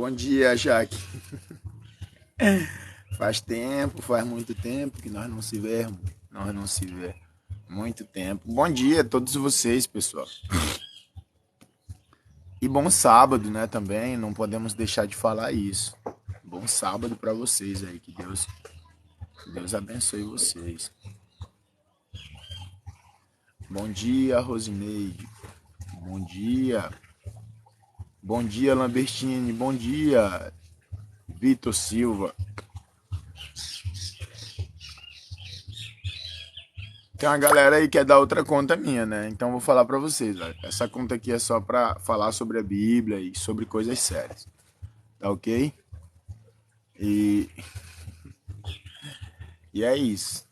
Bom dia, Jaque. Faz muito tempo que nós não se vemos. Nós não se vê. Muito tempo. Bom dia a todos vocês, pessoal. E bom sábado, né, também. Não podemos deixar de falar isso. Bom sábado para vocês aí. Que Deus abençoe vocês. Bom dia, Rosineide. Bom dia. Bom dia, Lambertine. Bom dia, Vitor Silva. Tem uma galera aí que é da outra conta minha, né? Então vou falar pra vocês, ó. Essa conta aqui é só pra falar sobre a Bíblia e sobre coisas sérias. Tá ok? E é isso.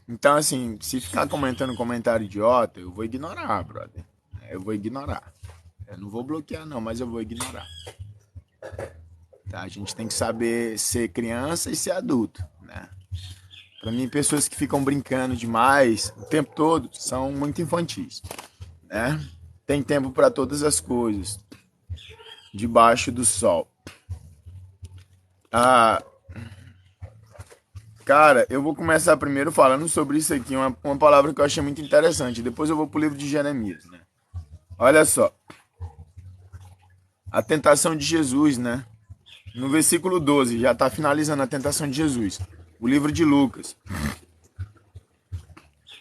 Então, assim, se ficar comentando comentário idiota, eu vou ignorar, brother. Eu vou ignorar. Eu não vou bloquear, não, mas eu vou ignorar. Tá? A gente tem que saber ser criança e ser adulto, né? Pra mim, pessoas que ficam brincando demais o tempo todo são muito infantis, né? Tem tempo para todas as coisas debaixo do sol. Cara, eu vou começar primeiro falando sobre isso aqui, uma palavra que eu achei muito interessante. Depois eu vou pro livro de Jeremias, né? Olha só. A tentação de Jesus, né? No versículo 12, já está finalizando a tentação de Jesus. O livro de Lucas.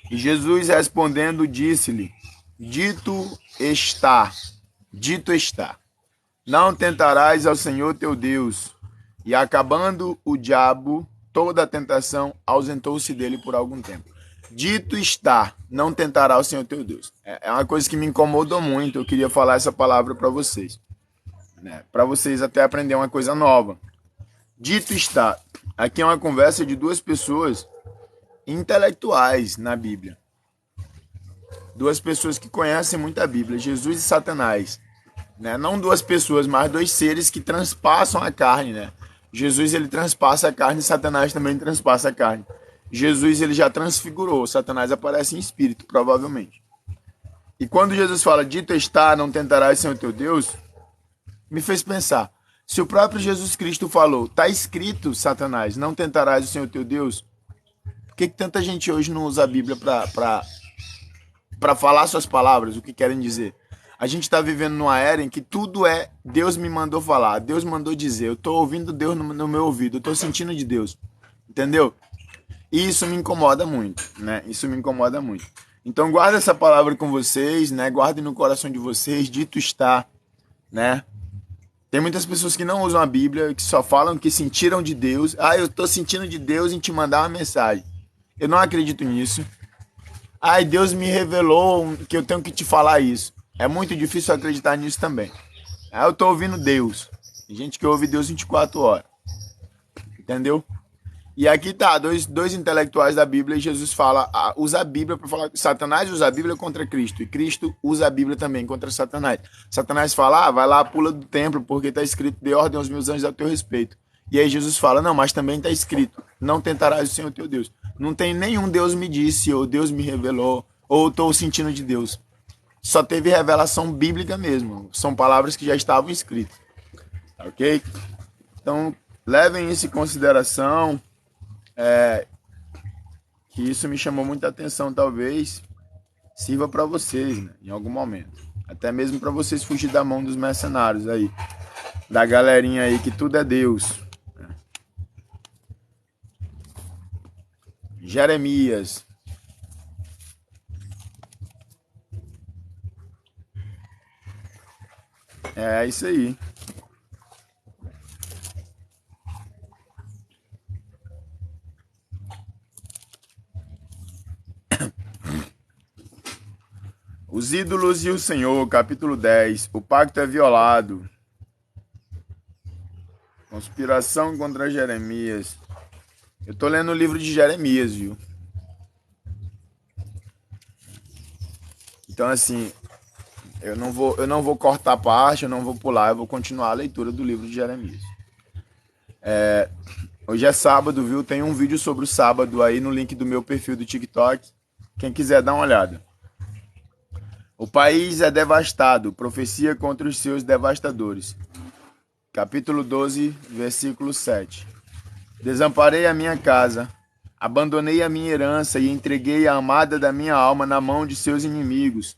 E Jesus respondendo disse-lhe: dito está, não tentarás ao Senhor teu Deus. E acabando o diabo toda a tentação, ausentou-se dele por algum tempo. Dito está, não tentará ao Senhor teu Deus. É uma coisa que me incomodou muito. Eu queria falar essa palavra para vocês, né? Para vocês até aprender uma coisa nova. Dito está, aqui é uma conversa de duas pessoas intelectuais na Bíblia. Duas pessoas que conhecem muito a Bíblia, Jesus e Satanás, né? Não duas pessoas, mas dois seres que transpassam a carne, né? Jesus, ele transpassa a carne, Satanás também transpassa a carne. Jesus, ele já transfigurou, Satanás aparece em espírito, provavelmente. E quando Jesus fala, dito está, não tentarás ser o teu Deus, me fez pensar, se o próprio Jesus Cristo falou, está escrito, Satanás, não tentarás o Senhor teu Deus, por que tanta gente hoje não usa a Bíblia para falar suas palavras, o que querem dizer? A gente está vivendo numa era em que tudo é Deus me mandou falar, Deus mandou dizer, eu estou ouvindo Deus no meu ouvido, eu estou sentindo de Deus, entendeu? E isso me incomoda muito, né? Isso me incomoda muito. Então guarda essa palavra com vocês, né? Guardem no coração de vocês, dito está, né? Tem muitas pessoas que não usam a Bíblia, que só falam que sentiram de Deus. Ah, eu estou sentindo de Deus em te mandar uma mensagem. Eu não acredito nisso. Ai, Deus me revelou que eu tenho que te falar isso. É muito difícil acreditar nisso também. Ah, eu estou ouvindo Deus. Tem gente que ouve Deus 24 horas. Entendeu? E aqui tá, dois intelectuais da Bíblia e Jesus fala, usa a Bíblia para falar. Satanás usa a Bíblia contra Cristo e Cristo usa a Bíblia também contra Satanás. Satanás fala, vai lá, pula do templo, porque está escrito, dê ordem aos meus anjos a teu respeito. E aí Jesus fala, não, mas também está escrito, não tentarás o Senhor teu Deus. Não tem nenhum Deus me disse, ou Deus me revelou, ou estou sentindo de Deus. Só teve revelação bíblica mesmo. São palavras que já estavam escritas. Ok? Então, levem isso em consideração. Que isso me chamou muita atenção, talvez sirva para vocês, né, em algum momento. Até mesmo para vocês fugir da mão dos mercenários aí, da galerinha aí que tudo é Deus. Jeremias. É isso aí. Os ídolos e o Senhor, capítulo 10. O pacto é violado. Conspiração contra Jeremias. Eu tô lendo o livro de Jeremias, viu? Então, assim, eu não vou cortar parte, eu não vou pular, eu vou continuar a leitura do livro de Jeremias. Hoje é sábado, viu? Tem um vídeo sobre o sábado aí no link do meu perfil do TikTok. Quem quiser dar uma olhada. O país é devastado, profecia contra os seus devastadores. capítulo 12, versículo 7. Desamparei a minha casa, abandonei a minha herança e entreguei a amada da minha alma na mão de seus inimigos.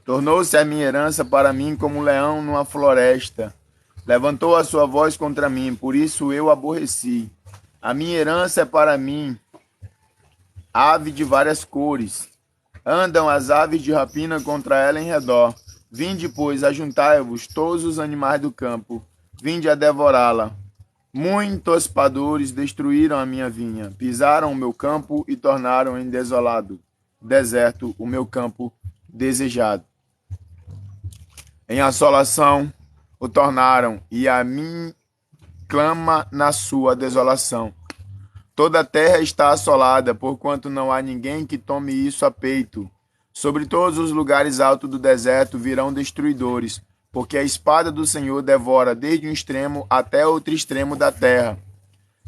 Tornou-se a minha herança para mim como um leão numa floresta. Levantou a sua voz contra mim, por isso eu aborreci. A minha herança é para mim, ave de várias cores. Andam as aves de rapina contra ela em redor. Vinde, pois, ajuntai-vos todos os animais do campo. Vinde a devorá-la. Muitos tospadores destruíram a minha vinha, pisaram o meu campo e tornaram em deserto o meu campo desejado. Em assolação o tornaram, e a mim clama na sua desolação. Toda a terra está assolada, porquanto não há ninguém que tome isso a peito. Sobre todos os lugares altos do deserto virão destruidores, porque a espada do Senhor devora desde um extremo até outro extremo da terra.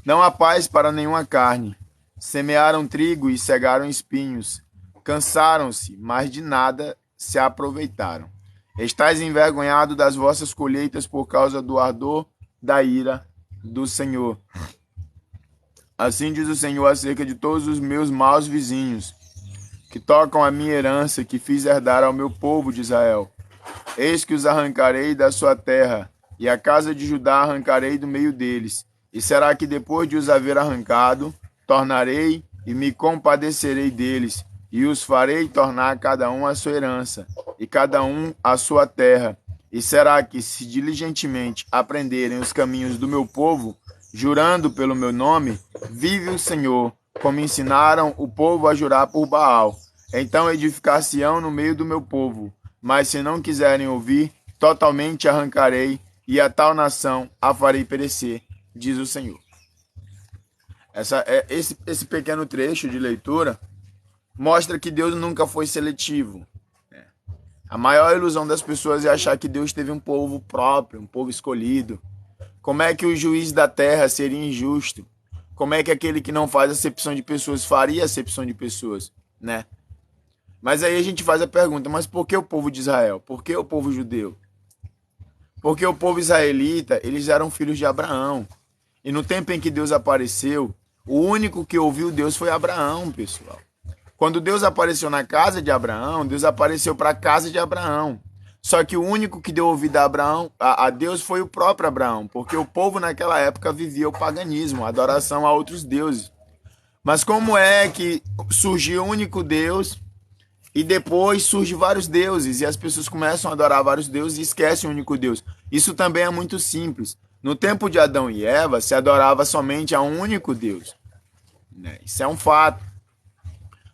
Não há paz para nenhuma carne. Semearam trigo e cegaram espinhos. Cansaram-se, mas de nada se aproveitaram. Estais envergonhados das vossas colheitas por causa do ardor da ira do Senhor. Assim diz o Senhor acerca de todos os meus maus vizinhos, que tocam a minha herança, que fiz herdar ao meu povo de Israel. Eis que os arrancarei da sua terra, e a casa de Judá arrancarei do meio deles. E será que depois de os haver arrancado, tornarei e me compadecerei deles, e os farei tornar cada um a sua herança, e cada um a sua terra. E será que, se diligentemente aprenderem os caminhos do meu povo, jurando pelo meu nome, vive o Senhor, como ensinaram o povo a jurar por Baal, então edificar-se-ão no meio do meu povo. Mas se não quiserem ouvir, totalmente arrancarei, e a nação a farei perecer, diz o Senhor. Esse pequeno trecho de leitura mostra que Deus nunca foi seletivo. A maior ilusão das pessoas é achar que Deus teve um povo próprio, um povo escolhido. Como é que o juiz da terra seria injusto? Como é que aquele que não faz acepção de pessoas faria acepção de pessoas, né? Mas aí a gente faz a pergunta, mas por que o povo de Israel? Por que o povo judeu? Porque o povo israelita, eles eram filhos de Abraão. E no tempo em que Deus apareceu, o único que ouviu Deus foi Abraão, pessoal. Quando Deus apareceu na casa de Abraão, Deus apareceu para a casa de Abraão. Só que o único que deu ouvido a Deus foi o próprio Abraão, porque o povo naquela época vivia o paganismo, a adoração a outros deuses. Mas como é que surgiu o único Deus e depois surgem vários deuses e as pessoas começam a adorar vários deuses e esquecem o único Deus? Isso também é muito simples. No tempo de Adão e Eva, se adorava somente a um único Deus. Isso é um fato.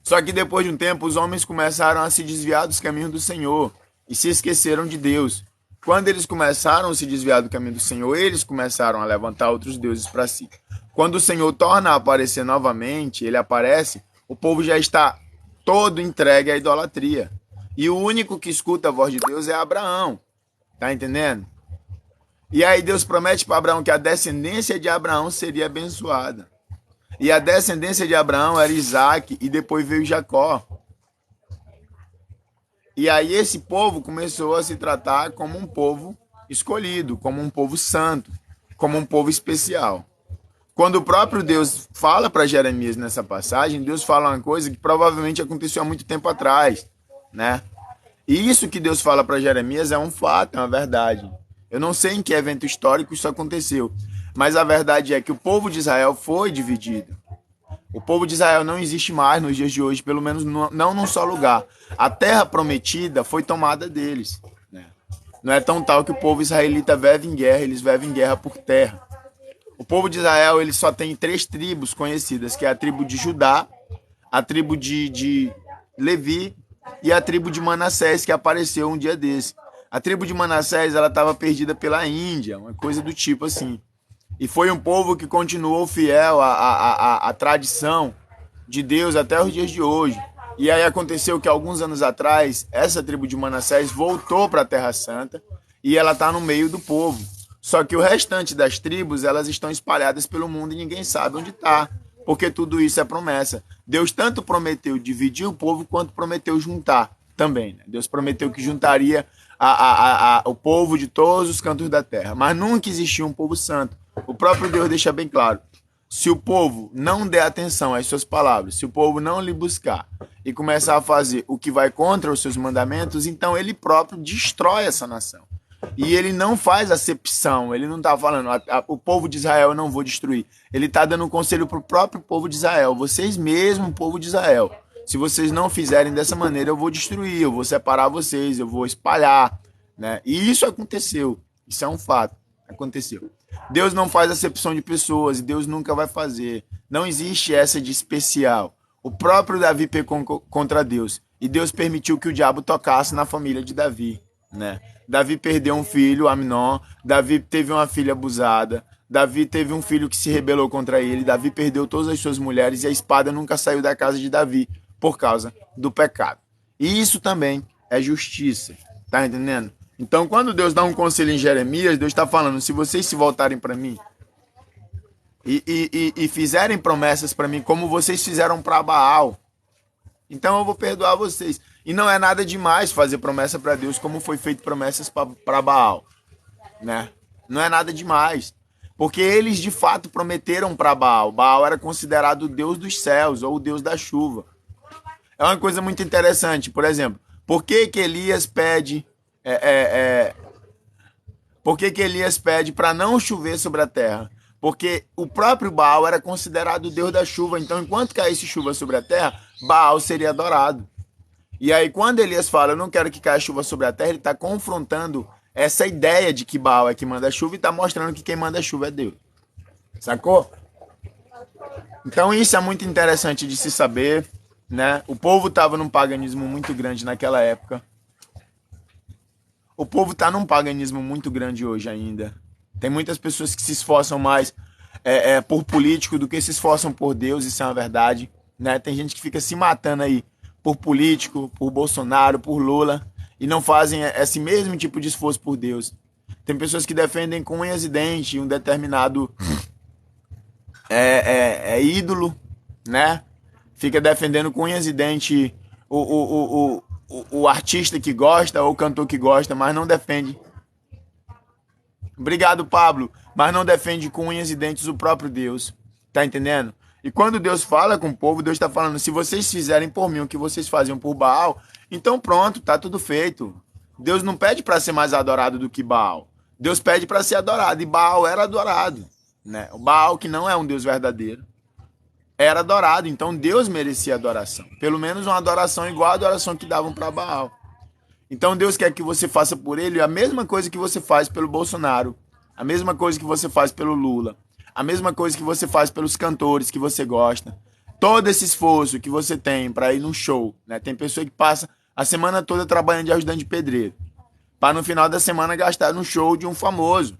Só que depois de um tempo, os homens começaram a se desviar dos caminhos do Senhor e se esqueceram de Deus. Quando eles começaram a se desviar do caminho do Senhor, eles começaram a levantar outros deuses para si. Quando o Senhor torna a aparecer novamente, ele aparece, o povo já está todo entregue à idolatria. E o único que escuta a voz de Deus é Abraão. Tá entendendo? E aí Deus promete para Abraão que a descendência de Abraão seria abençoada. E a descendência de Abraão era Isaac e depois veio Jacó. E aí esse povo começou a se tratar como um povo escolhido, como um povo santo, como um povo especial. Quando o próprio Deus fala para Jeremias nessa passagem, Deus fala uma coisa que provavelmente aconteceu há muito tempo atrás, né? E isso que Deus fala para Jeremias é um fato, é uma verdade. Eu não sei em que evento histórico isso aconteceu, mas a verdade é que o povo de Israel foi dividido. O povo de Israel não existe mais nos dias de hoje, pelo menos não num só lugar. A terra prometida foi tomada deles, né? Não é tão tal que o povo israelita vive em guerra, eles vivem em guerra por terra. O povo de Israel ele só tem 3 tribos conhecidas, que é a tribo de Judá, a tribo de Levi e a tribo de Manassés, que apareceu um dia desse. A tribo de Manassés ela estava perdida pela Índia, uma coisa do tipo assim. E foi um povo que continuou fiel à tradição de Deus até os dias de hoje. E aí aconteceu que alguns anos atrás, essa tribo de Manassés voltou para a Terra Santa e ela está no meio do povo. Só que o restante das tribos, elas estão espalhadas pelo mundo e ninguém sabe onde está, porque tudo isso é promessa. Deus tanto prometeu dividir o povo, quanto prometeu juntar também, né? Deus prometeu que juntaria o povo de todos os cantos da terra. Mas nunca existiu um povo santo. O próprio Deus deixa bem claro. Se o povo não der atenção às suas palavras, se o povo não lhe buscar e começar a fazer o que vai contra os seus mandamentos, então ele próprio destrói essa nação. E ele não faz acepção, ele não está falando, o povo de Israel eu não vou destruir. Ele está dando um conselho para o próprio povo de Israel, vocês mesmo, povo de Israel. Se vocês não fizerem dessa maneira, eu vou destruir, eu vou separar vocês, eu vou espalhar. Né? E isso aconteceu, isso é um fato, aconteceu. Deus não faz acepção de pessoas e Deus nunca vai fazer. Não existe essa de especial. O próprio Davi pecou contra Deus e Deus permitiu que o diabo tocasse na família de Davi. Né? Davi perdeu um filho, Amnon. Davi teve uma filha abusada. Davi teve um filho que se rebelou contra ele. Davi perdeu todas as suas mulheres e a espada nunca saiu da casa de Davi por causa do pecado. E isso também é justiça. Tá entendendo? Então, quando Deus dá um conselho em Jeremias, Deus está falando, se vocês se voltarem para mim e fizerem promessas para mim, como vocês fizeram para Baal, então eu vou perdoar vocês. E não é nada demais fazer promessa para Deus, como foi feito promessas para Baal. Né? Não é nada demais. Porque eles, de fato, prometeram para Baal. Baal era considerado o Deus dos céus, ou o Deus da chuva. É uma coisa muito interessante. Por exemplo, por que Elias pede... Por que Elias pede para não chover sobre a terra? Porque o próprio Baal era considerado o Deus da chuva. Então, enquanto caísse chuva sobre a terra, Baal seria adorado. E aí, quando Elias fala, eu não quero que caia chuva sobre a terra, ele está confrontando essa ideia de que Baal é que manda chuva e está mostrando que quem manda chuva é Deus. Sacou? Então, isso é muito interessante de se saber. Né? O povo estava num paganismo muito grande naquela época. O povo está num paganismo muito grande hoje ainda. Tem muitas pessoas que se esforçam mais por político do que se esforçam por Deus, isso é uma verdade. Né? Tem gente que fica se matando aí por político, por Bolsonaro, por Lula, e não fazem esse mesmo tipo de esforço por Deus. Tem pessoas que defendem com unhas e dentes um determinado ídolo, né? Fica defendendo com unhas e dentes o artista que gosta ou o cantor que gosta, mas não defende. Obrigado, Pablo. Mas não defende com unhas e dentes o próprio Deus. Tá entendendo? E quando Deus fala com o povo, Deus está falando, se vocês fizerem por mim o que vocês faziam por Baal, então pronto, tá tudo feito. Deus não pede para ser mais adorado do que Baal. Deus pede para ser adorado. E Baal era adorado. Né? O Baal, que não é um Deus verdadeiro, era adorado. Então Deus merecia adoração. Pelo menos uma adoração igual à adoração que davam para Baal. Então Deus quer que você faça por ele a mesma coisa que você faz pelo Bolsonaro. A mesma coisa que você faz pelo Lula. A mesma coisa que você faz pelos cantores que você gosta. Todo esse esforço que você tem para ir num show. Né? Tem pessoa que passa a semana toda trabalhando de ajudante de pedreiro. Para no final da semana gastar no show de um famoso.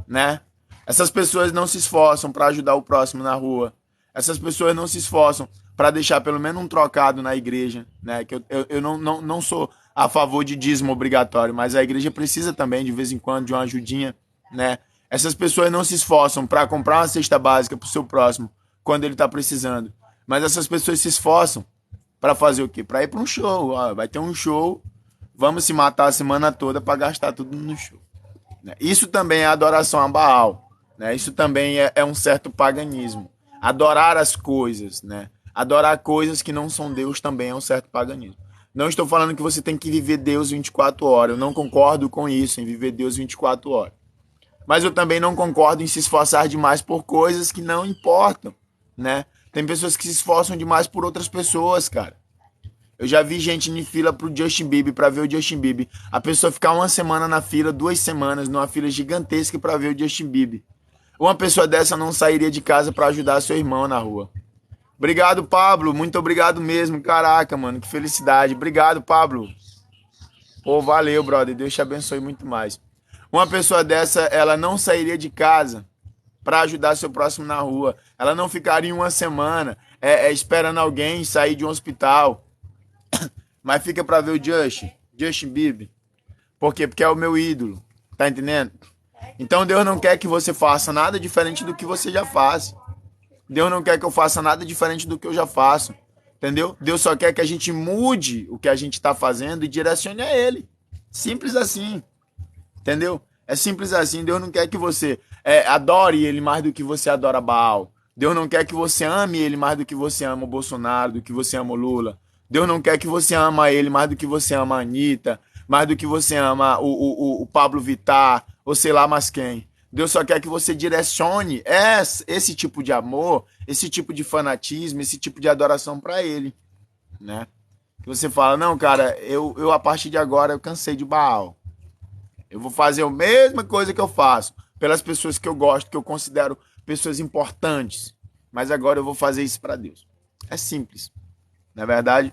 Né? Essas pessoas não se esforçam para ajudar o próximo na rua. Essas pessoas não se esforçam para deixar pelo menos um trocado na igreja. Né? Que eu não sou a favor de dízimo obrigatório, mas a igreja precisa também, de vez em quando, de uma ajudinha. Né? Essas pessoas não se esforçam para comprar uma cesta básica para o seu próximo quando ele está precisando. Mas essas pessoas se esforçam para fazer o quê? Para ir para um show. Ó, vai ter um show, vamos se matar a semana toda para gastar tudo no show. Né? Isso também é adoração a Baal. Né? Isso também é um certo paganismo. Adorar as coisas. Né? Adorar coisas que não são Deus também é um certo paganismo. Não estou falando que você tem que viver Deus 24 horas. Eu não concordo com isso, em viver Deus 24 horas. Mas eu também não concordo em se esforçar demais por coisas que não importam, né? Tem pessoas que se esforçam demais por outras pessoas, cara. Eu já vi gente em fila pro Justin Bieber, pra ver o Justin Bieber. A pessoa ficar uma semana na fila, 2 semanas, numa fila gigantesca pra ver o Justin Bieber. Uma pessoa dessa não sairia de casa pra ajudar seu irmão na rua. Obrigado, Pablo. Muito obrigado mesmo. Caraca, mano, que felicidade. Obrigado, Pablo. Pô, valeu, brother. Deus te abençoe muito mais. Uma pessoa dessa, ela não sairia de casa para ajudar seu próximo na rua. Ela não ficaria uma semana esperando alguém sair de um hospital. Mas fica para ver o Justin Bieber. Por quê? Porque é o meu ídolo. Tá entendendo? Então Deus não quer que você faça nada diferente do que você já faz. Deus não quer que eu faça nada diferente do que eu já faço. Entendeu? Deus só quer que a gente mude o que a gente está fazendo e direcione a Ele. Simples assim, entendeu? É simples assim. Deus não quer que você adore ele mais do que você adora Baal. Deus não quer que você ame ele mais do que você ama o Bolsonaro, do que você ama o Lula. Deus não quer que você ama ele mais do que você ama a Anitta, mais do que você ama o Pablo Vittar, ou sei lá mais quem. Deus só quer que você direcione esse tipo de amor, esse tipo de fanatismo, esse tipo de adoração para ele, né? Que você fala, não, cara, eu a partir de agora eu cansei de Baal. Eu vou fazer a mesma coisa que eu faço pelas pessoas que eu gosto, que eu considero pessoas importantes. Mas agora eu vou fazer isso para Deus. É simples. Na verdade,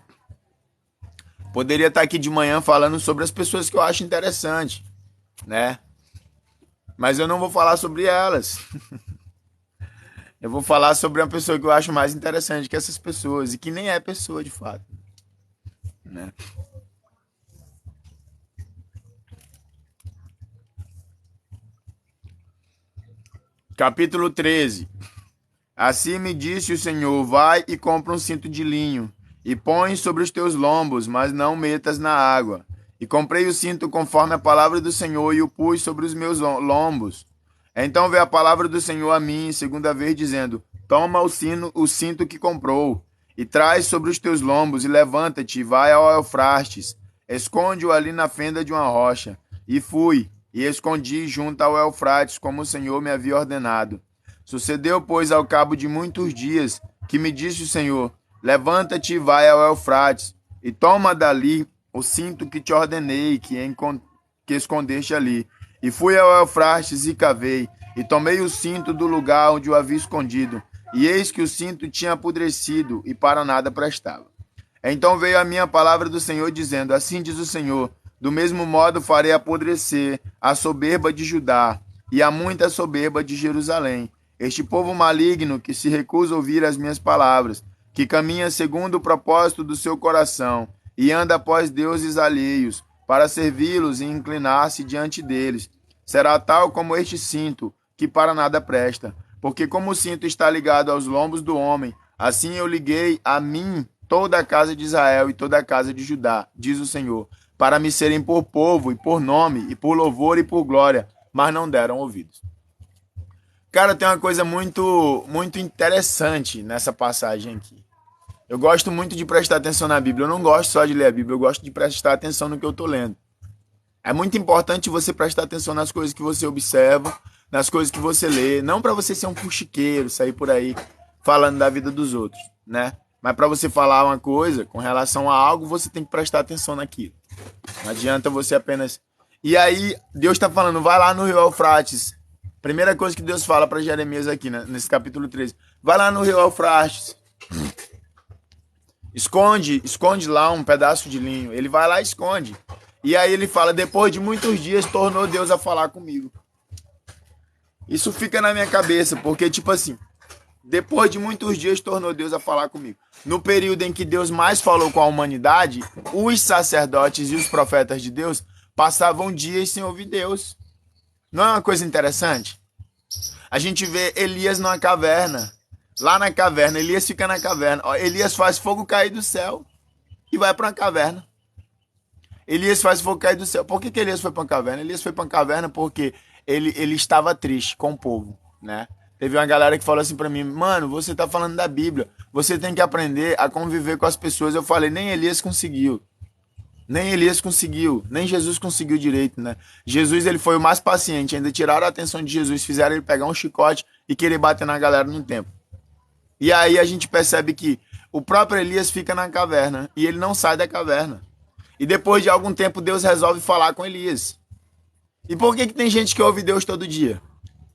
poderia estar aqui de manhã falando sobre as pessoas que eu acho interessante, né? Mas eu não vou falar sobre elas. Eu vou falar sobre uma pessoa que eu acho mais interessante que essas pessoas e que nem é pessoa de fato, né? Capítulo 13. Assim me disse o Senhor: vai e compra um cinto de linho, e põe sobre os teus lombos, mas não metas na água. E comprei o cinto conforme a palavra do Senhor, e o pus sobre os meus lombos. Então veio a palavra do Senhor a mim, segunda vez, dizendo: toma o cinto que comprou, e traz sobre os teus lombos, e levanta-te, e vai ao Eufrates, esconde-o ali na fenda de uma rocha. E fui, e escondi junto ao Eufrates, como o Senhor me havia ordenado. Sucedeu, pois, ao cabo de muitos dias, que me disse o Senhor: levanta-te e vai ao Eufrates, e toma dali o cinto que te ordenei, que escondeste ali. E fui ao Eufrates e cavei, e tomei o cinto do lugar onde o havia escondido. E eis que o cinto tinha apodrecido, e para nada prestava. Então veio a minha palavra do Senhor, dizendo: assim diz o Senhor, do mesmo modo farei apodrecer a soberba de Judá, e a muita soberba de Jerusalém. Este povo maligno que se recusa a ouvir as minhas palavras, que caminha segundo o propósito do seu coração, e anda após deuses alheios, para servi-los e inclinar-se diante deles, será tal como este cinto, que para nada presta. Porque como o cinto está ligado aos lombos do homem, assim eu liguei a mim toda a casa de Israel e toda a casa de Judá, diz o Senhor, para me serem por povo e por nome, e por louvor e por glória, mas não deram ouvidos. Cara, tem uma coisa muito interessante nessa passagem aqui. Eu gosto muito de prestar atenção na Bíblia. Eu não gosto só de ler a Bíblia, eu gosto de prestar atenção no que eu estou lendo. É muito importante você prestar atenção nas coisas que você observa, nas coisas que você lê. Não para você ser um fuxiqueiro, sair por aí falando da vida dos outros, né? Mas para você falar uma coisa com relação a algo, você tem que prestar atenção naquilo. Não adianta você apenas... E aí, Deus está falando, vai lá no rio Eufrates. Primeira coisa que Deus fala para Jeremias aqui, né, nesse capítulo 13. Vai lá no rio Eufrates. Esconde lá um pedaço de linho. Ele vai lá e esconde. E aí ele fala, depois de muitos dias, tornou Deus a falar comigo. Isso fica na minha cabeça, porque tipo assim, depois de muitos dias, tornou Deus a falar comigo. No período em que Deus mais falou com a humanidade, os sacerdotes e os profetas de Deus passavam dias sem ouvir Deus. Não é uma coisa interessante? A gente vê Elias numa caverna. Lá na caverna, Elias fica na caverna. Elias faz fogo cair do céu e vai para uma caverna. Elias faz fogo cair do céu. Por que Elias foi para uma caverna? Elias foi para uma caverna porque ele estava triste com o povo, né? Teve uma galera que falou assim para mim, mano, você tá falando da Bíblia, você tem que aprender a conviver com as pessoas. Eu falei, nem Elias conseguiu. Nem Elias conseguiu, nem Jesus conseguiu direito, né? Jesus, ele foi o mais paciente, ainda tiraram a atenção de Jesus, fizeram ele pegar um chicote e querer bater na galera no tempo. E aí a gente percebe que o próprio Elias fica na caverna e ele não sai da caverna. E depois de algum tempo Deus resolve falar com Elias. E por que tem gente que ouve Deus todo dia?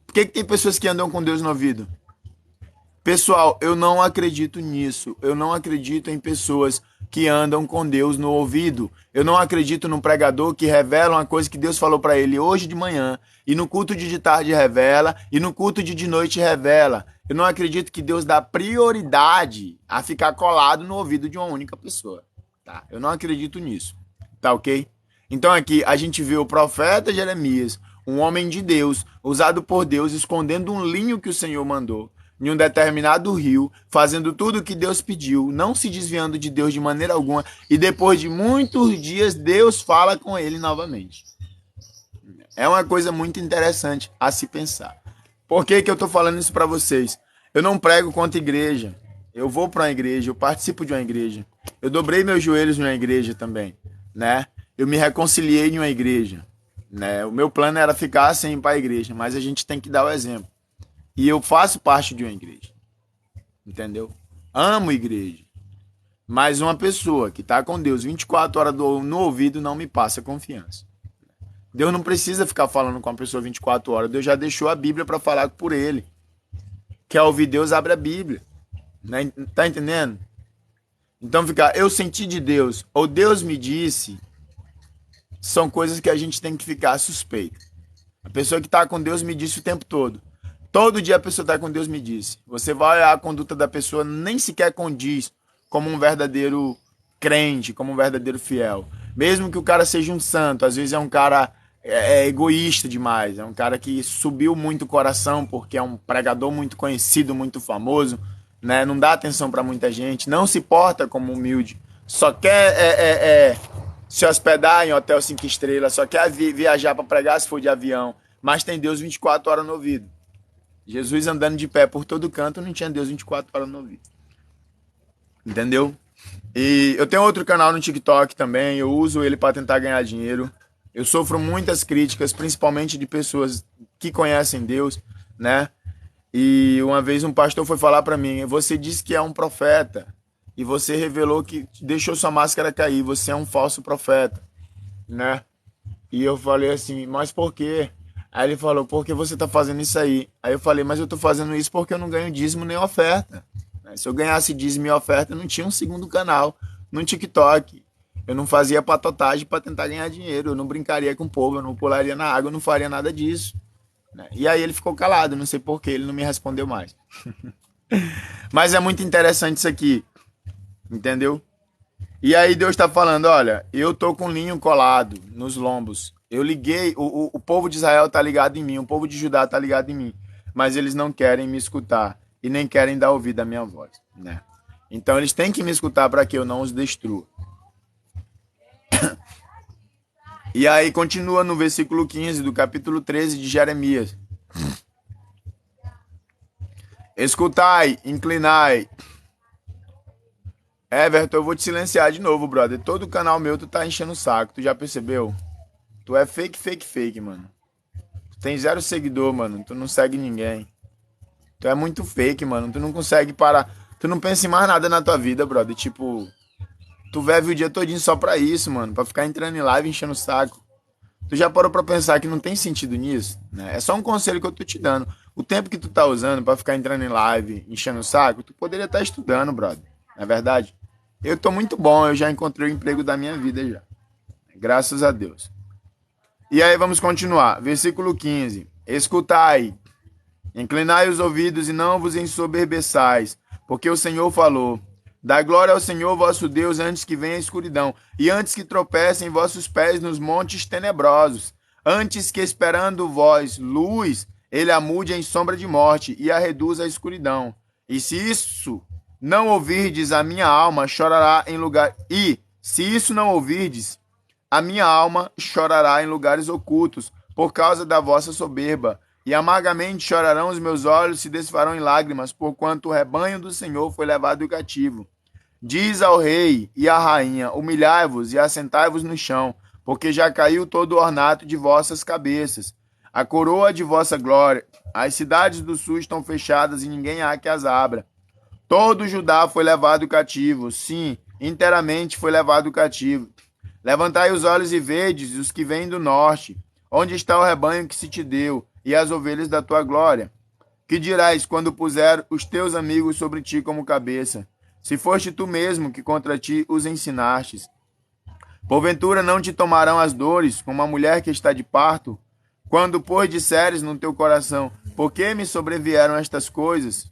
Por que tem pessoas que andam com Deus no ouvido? Pessoal, eu não acredito nisso. Eu não acredito em pessoas que andam com Deus no ouvido. Eu não acredito num pregador que revela uma coisa que Deus falou para ele hoje de manhã, e no culto de tarde revela, e no culto de noite revela. Eu não acredito que Deus dá prioridade a ficar colado no ouvido de uma única pessoa. Tá? Eu não acredito nisso. Tá ok? Então aqui a gente vê o profeta Jeremias, um homem de Deus, usado por Deus, escondendo um linho que o Senhor mandou. em um determinado rio, fazendo tudo o que Deus pediu, não se desviando de Deus de maneira alguma, e depois de muitos dias Deus fala com ele novamente. É uma coisa muito interessante a se pensar. Por que eu estou falando isso para vocês? Eu não prego contra a igreja. Eu vou para uma igreja, eu participo de uma igreja. Eu dobrei meus joelhos em uma igreja também, né? Eu me reconciliei em uma igreja, né? O meu plano era ficar sem ir para a igreja, mas a gente tem que dar o exemplo. E eu faço parte de uma igreja, entendeu? Amo igreja. Mas uma pessoa que está com Deus 24 horas no ouvido não me passa confiança. Deus não precisa ficar falando com a pessoa 24 horas. Deus já deixou a Bíblia para falar por ele. Quer ouvir Deus, abre a Bíblia. Né? Tá entendendo? Então ficar, eu senti de Deus, ou Deus me disse, são coisas que a gente tem que ficar suspeito. A pessoa que está com Deus me disse o tempo todo. Todo dia a pessoa está com Deus me disse. Você vai olhar a conduta da pessoa, nem sequer condiz como um verdadeiro crente, como um verdadeiro fiel. Mesmo que o cara seja um santo, às vezes é um cara egoísta demais, é um cara que subiu muito o coração porque é um pregador muito conhecido, muito famoso, né? Não dá atenção para muita gente, não se porta como humilde, só quer se hospedar em hotel 5 estrelas, só quer viajar para pregar se for de avião, mas tem Deus 24 horas no ouvido. Jesus andando de pé por todo canto, não tinha Deus 24 horas no ouvido. Entendeu? E eu tenho outro canal no TikTok também, eu uso ele para tentar ganhar dinheiro. Eu sofro muitas críticas, principalmente de pessoas que conhecem Deus, né? E uma vez um pastor foi falar para mim, você disse que é um profeta e você revelou que deixou sua máscara cair, você é um falso profeta, né? E eu falei assim, mas por quê? Aí ele falou, por que você tá fazendo isso aí? Aí eu falei, mas eu tô fazendo isso porque eu não ganho dízimo nem oferta. Se eu ganhasse dízimo e oferta, eu não tinha um segundo canal no TikTok. Eu não fazia patotagem para tentar ganhar dinheiro, eu não brincaria com o povo, eu não pularia na água, eu não faria nada disso. E aí ele ficou calado, não sei porquê, ele não me respondeu mais. Mas é muito interessante isso aqui, entendeu? E aí Deus está falando, olha, eu tô com linho colado nos lombos. Eu liguei, o povo de Israel tá ligado em mim, o povo de Judá tá ligado em mim. Mas eles não querem me escutar e nem querem dar ouvido à minha voz, né? Então eles têm que me escutar para que eu não os destrua. E aí continua no versículo 15 do capítulo 13 de Jeremias. Escutai, inclinai. Everton, eu vou te silenciar de novo, brother. Todo canal meu tu tá enchendo o saco, tu já percebeu? Tu é fake, mano. Tu tem 0 seguidor, mano. Tu não segue ninguém. Tu é muito fake, mano. Tu não consegue parar. Tu não pensa em mais nada na tua vida, brother. Tipo, tu vive o dia todinho só pra isso, mano. Pra ficar entrando em live enchendo o saco. Tu já parou pra pensar que não tem sentido nisso? Né? É só um conselho que eu tô te dando. O tempo que tu tá usando pra ficar entrando em live, enchendo o saco, tu poderia estar estudando, brother. Não é verdade? Eu tô muito bom. Eu já encontrei o emprego da minha vida já. Graças a Deus. E aí vamos continuar. Versículo 15. Escutai. Inclinai os ouvidos e não vos ensoberbeçais, porque o Senhor falou. Dá glória ao Senhor vosso Deus antes que venha a escuridão, e antes que tropecem vossos pés nos montes tenebrosos, antes que esperando vós luz, ele a mude em sombra de morte e a reduza à escuridão. E se isso não ouvirdes, a minha alma chorará em lugar. E se isso não ouvirdes, a minha alma chorará em lugares ocultos, por causa da vossa soberba. E amargamente chorarão os meus olhos, se desfarão em lágrimas, porquanto o rebanho do Senhor foi levado cativo. Diz ao rei e à rainha, humilhai-vos e assentai-vos no chão, porque já caiu todo o ornato de vossas cabeças. A coroa de vossa glória, as cidades do sul estão fechadas e ninguém há que as abra. Todo Judá foi levado cativo, sim, inteiramente foi levado cativo. Levantai os olhos e vedes os que vêm do norte. Onde está o rebanho que se te deu, e as ovelhas da tua glória? Que dirás quando puser os teus amigos sobre ti como cabeça? Se foste tu mesmo que contra ti os ensinastes. Porventura não te tomarão as dores, como a mulher que está de parto? Quando, pois, disseres no teu coração, por que me sobrevieram estas coisas?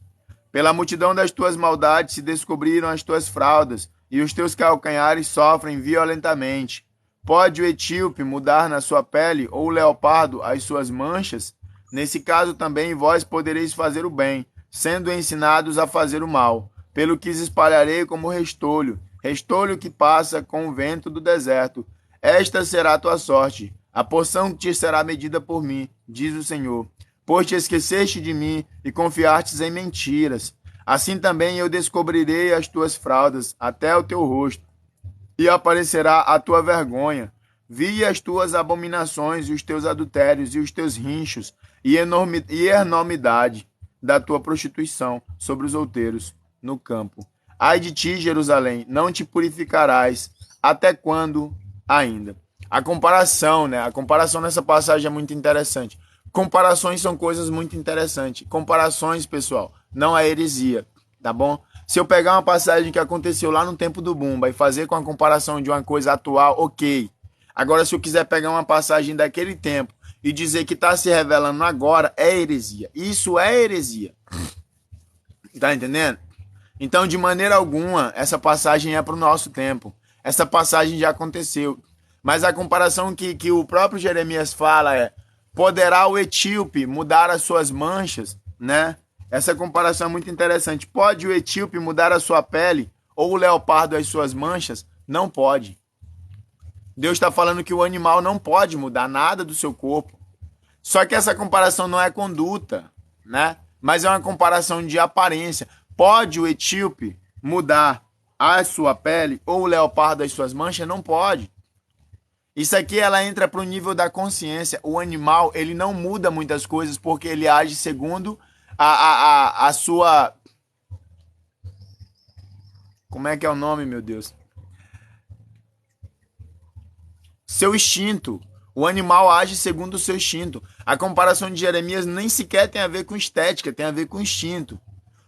Pela multidão das tuas maldades se descobriram as tuas fraldas, e os teus calcanhares sofrem violentamente. Pode o etíope mudar na sua pele, ou o leopardo as suas manchas? Nesse caso também vós podereis fazer o bem, sendo ensinados a fazer o mal, pelo que os espalharei como restolho, restolho que passa com o vento do deserto. Esta será a tua sorte, a porção que te será medida por mim, diz o Senhor. Pois te esqueceste de mim e confiastes em mentiras. Assim também eu descobrirei as tuas fraldas até o teu rosto, e aparecerá a tua vergonha. Vi as tuas abominações e os teus adultérios e os teus rinchos e enormidade da tua prostituição sobre os outeiros no campo. Ai de ti, Jerusalém, não te purificarás. Até quando ainda? A comparação, né? A comparação nessa passagem é muito interessante. Comparações são coisas muito interessantes. Comparações, pessoal, não é heresia, tá bom? Se eu pegar uma passagem que aconteceu lá no tempo do Bumba e fazer com a comparação de uma coisa atual, ok. Agora, se eu quiser pegar uma passagem daquele tempo e dizer que está se revelando agora, é heresia. Isso é heresia. Tá entendendo? Então, de maneira alguma, essa passagem é para o nosso tempo. Essa passagem já aconteceu. Mas a comparação que o próprio Jeremias fala é: poderá o etíope mudar as suas manchas, né? Essa comparação é muito interessante. Pode o etíope mudar a sua pele ou o leopardo as suas manchas? Não pode. Deus está falando que o animal não pode mudar nada do seu corpo. Só que essa comparação não é conduta, né? Mas é uma comparação de aparência. Pode o etíope mudar a sua pele ou o leopardo as suas manchas? Não pode. Isso aqui ela entra para o nível da consciência. O animal, ele não muda muitas coisas porque ele age segundo a sua... Como é que é o nome, meu Deus? Seu instinto. O animal age segundo o seu instinto. A comparação de Jeremias nem sequer tem a ver com estética, tem a ver com instinto.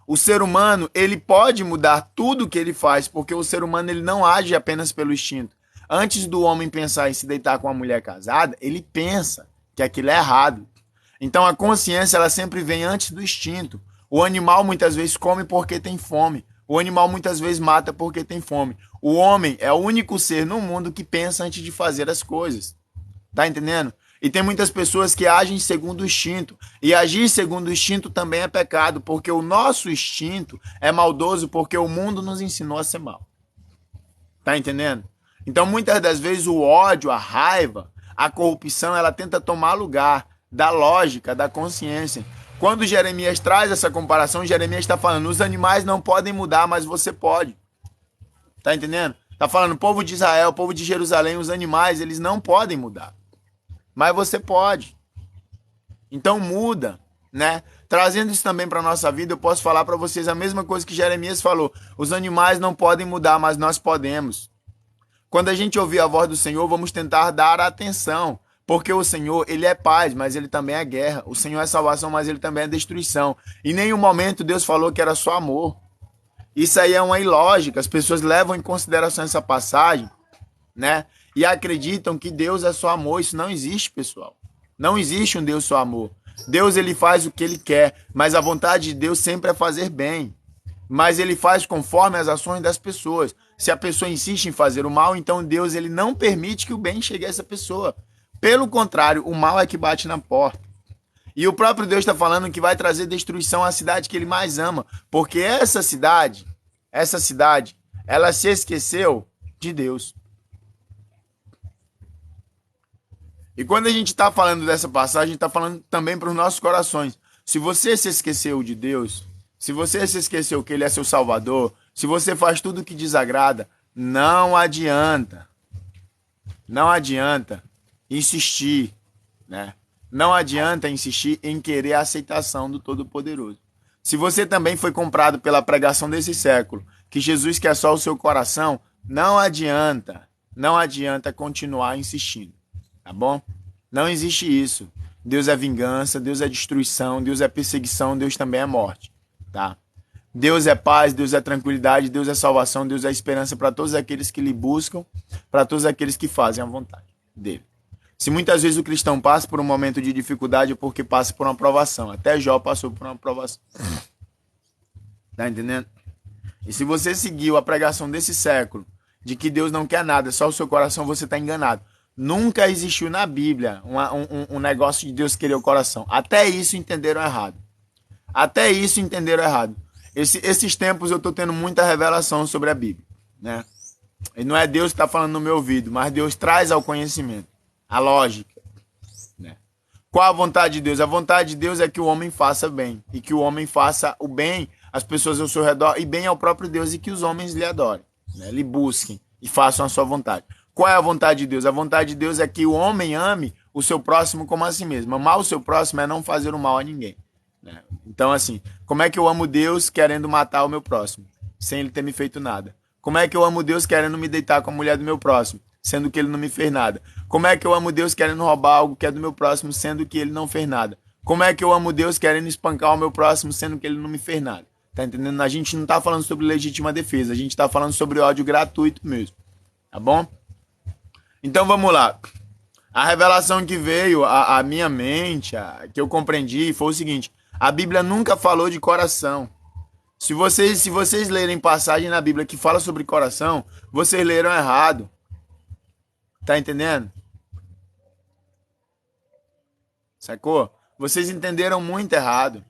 O ser humano, ele pode mudar tudo o que ele faz, porque o ser humano ele não age apenas pelo instinto. Antes do homem pensar em se deitar com uma mulher casada, ele pensa que aquilo é errado. Então a consciência ela sempre vem antes do instinto. O animal muitas vezes come porque tem fome. O animal muitas vezes mata porque tem fome. O homem é o único ser no mundo que pensa antes de fazer as coisas. Tá entendendo? E tem muitas pessoas que agem segundo o instinto. E agir segundo o instinto também é pecado, porque o nosso instinto é maldoso porque o mundo nos ensinou a ser mal. Tá entendendo? Então, muitas das vezes, o ódio, a raiva, a corrupção, ela tenta tomar lugar da lógica, da consciência. Quando Jeremias traz essa comparação, Jeremias está falando, os animais não podem mudar, mas você pode. Tá entendendo? Está falando, povo de Israel, povo de Jerusalém, os animais, eles não podem mudar. Mas você pode. Então muda, né? Trazendo isso também para a nossa vida, eu posso falar para vocês a mesma coisa que Jeremias falou. Os animais não podem mudar, mas nós podemos. Quando a gente ouvir a voz do Senhor, vamos tentar dar atenção. Porque o Senhor, ele é paz, mas ele também é guerra. O Senhor é salvação, mas ele também é destruição. Em nenhum momento Deus falou que era só amor. Isso aí é uma ilógica. As pessoas levam em consideração essa passagem, né? E acreditam que Deus é só amor. Isso não existe, pessoal. Não existe um Deus só amor. Deus, ele faz o que ele quer, mas a vontade de Deus sempre é fazer bem. Mas ele faz conforme as ações das pessoas. Se a pessoa insiste em fazer o mal, então Deus, ele não permite que o bem chegue a essa pessoa. Pelo contrário, o mal é que bate na porta. E o próprio Deus está falando que vai trazer destruição à cidade que ele mais ama. Porque essa cidade, ela se esqueceu de Deus. E quando a gente está falando dessa passagem, a gente está falando também para os nossos corações. Se você se esqueceu de Deus, se você se esqueceu que ele é seu Salvador, se você faz tudo o que desagrada, não adianta. Não adianta insistir, né? Não adianta insistir em querer a aceitação do Todo-Poderoso. Se você também foi comprado pela pregação desse século, que Jesus quer só o seu coração, não adianta continuar insistindo, tá bom? Não existe isso. Deus é vingança, Deus é destruição, Deus é perseguição, Deus também é morte, tá? Deus é paz, Deus é tranquilidade, Deus é salvação, Deus é esperança para todos aqueles que lhe buscam, para todos aqueles que fazem a vontade dele. Se muitas vezes o cristão passa por um momento de dificuldade é porque passa por uma provação. Até Jó passou por uma provação. Tá entendendo? E se você seguiu a pregação desse século, de que Deus não quer nada, só o seu coração, você está enganado. Nunca existiu na Bíblia um negócio de Deus querer o coração. Até isso entenderam errado. Até isso entenderam errado. Esses tempos eu estou tendo muita revelação sobre a Bíblia, né? E não é Deus que está falando no meu ouvido, mas Deus traz ao conhecimento a lógica, né? Qual a vontade de Deus? A vontade de Deus é que o homem faça bem, e que o homem faça o bem às pessoas ao seu redor e bem ao próprio Deus, e que os homens lhe adorem, né? Lhe busquem e façam a sua vontade. Qual é a vontade de Deus? A vontade de Deus é que o homem ame o seu próximo como a si mesmo. Amar o seu próximo é não fazer o mal a ninguém, né? Então, assim, como é que eu amo Deus querendo matar o meu próximo, sem ele ter me feito nada? Como é que eu amo Deus querendo me deitar com a mulher do meu próximo, sendo que ele não me fez nada? Como é que eu amo Deus querendo roubar algo que é do meu próximo, sendo que ele não fez nada? Como é que eu amo Deus querendo espancar o meu próximo, sendo que ele não me fez nada? Tá entendendo? A gente não tá falando sobre legítima defesa, a gente tá falando sobre ódio gratuito mesmo, tá bom? Então vamos lá. A revelação que veio à minha mente, que eu compreendi, foi o seguinte: a Bíblia nunca falou de coração. Se vocês lerem passagem na Bíblia que fala sobre coração, vocês leram errado. Tá entendendo? Sacou? Vocês entenderam muito errado.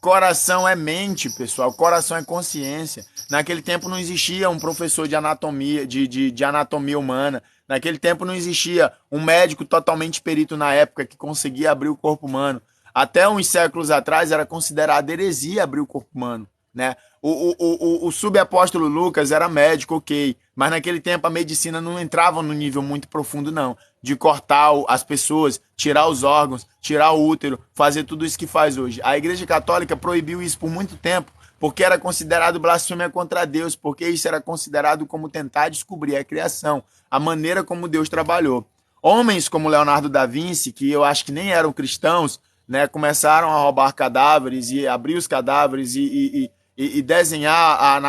Coração é mente, pessoal. Coração é consciência. Naquele tempo não existia um professor de anatomia, de anatomia humana. Naquele tempo não existia um médico totalmente perito na época que conseguia abrir o corpo humano. Até uns séculos atrás era considerado heresia abrir o corpo humano, né? O subapóstolo Lucas era médico, ok, mas naquele tempo a medicina não entrava no nível muito profundo, não, de cortar as pessoas, tirar os órgãos, tirar o útero, fazer tudo isso que faz hoje. A Igreja Católica proibiu isso por muito tempo, porque era considerado blasfêmia contra Deus, porque isso era considerado como tentar descobrir a criação, a maneira como Deus trabalhou. Homens como Leonardo da Vinci, que eu acho que nem eram cristãos, né, começaram a roubar cadáveres e abrir os cadáveres e desenhar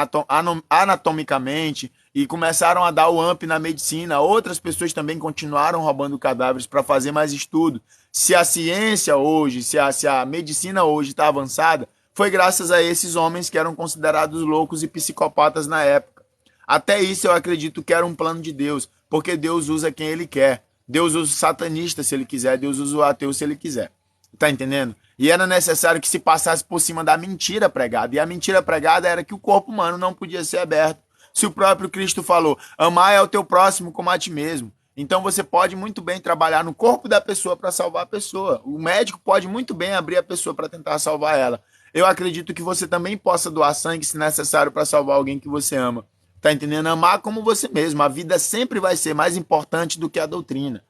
anatomicamente e começaram a dar o amp na medicina. Outras pessoas também continuaram roubando cadáveres para fazer mais estudo. Se a ciência hoje, se a medicina hoje está avançada, foi graças a esses homens que eram considerados loucos e psicopatas na época. Até isso eu acredito que era um plano de Deus, porque Deus usa quem ele quer. Deus usa o satanista se ele quiser, Deus usa o ateu se ele quiser. Tá entendendo? E era necessário que se passasse por cima da mentira pregada. E a mentira pregada era que o corpo humano não podia ser aberto. Se o próprio Cristo falou, amar é o teu próximo como a ti mesmo. Então você pode muito bem trabalhar no corpo da pessoa para salvar a pessoa. O médico pode muito bem abrir a pessoa para tentar salvar ela. Eu acredito que você também possa doar sangue se necessário para salvar alguém que você ama. Tá entendendo? Amar como você mesmo. A vida sempre vai ser mais importante do que a doutrina.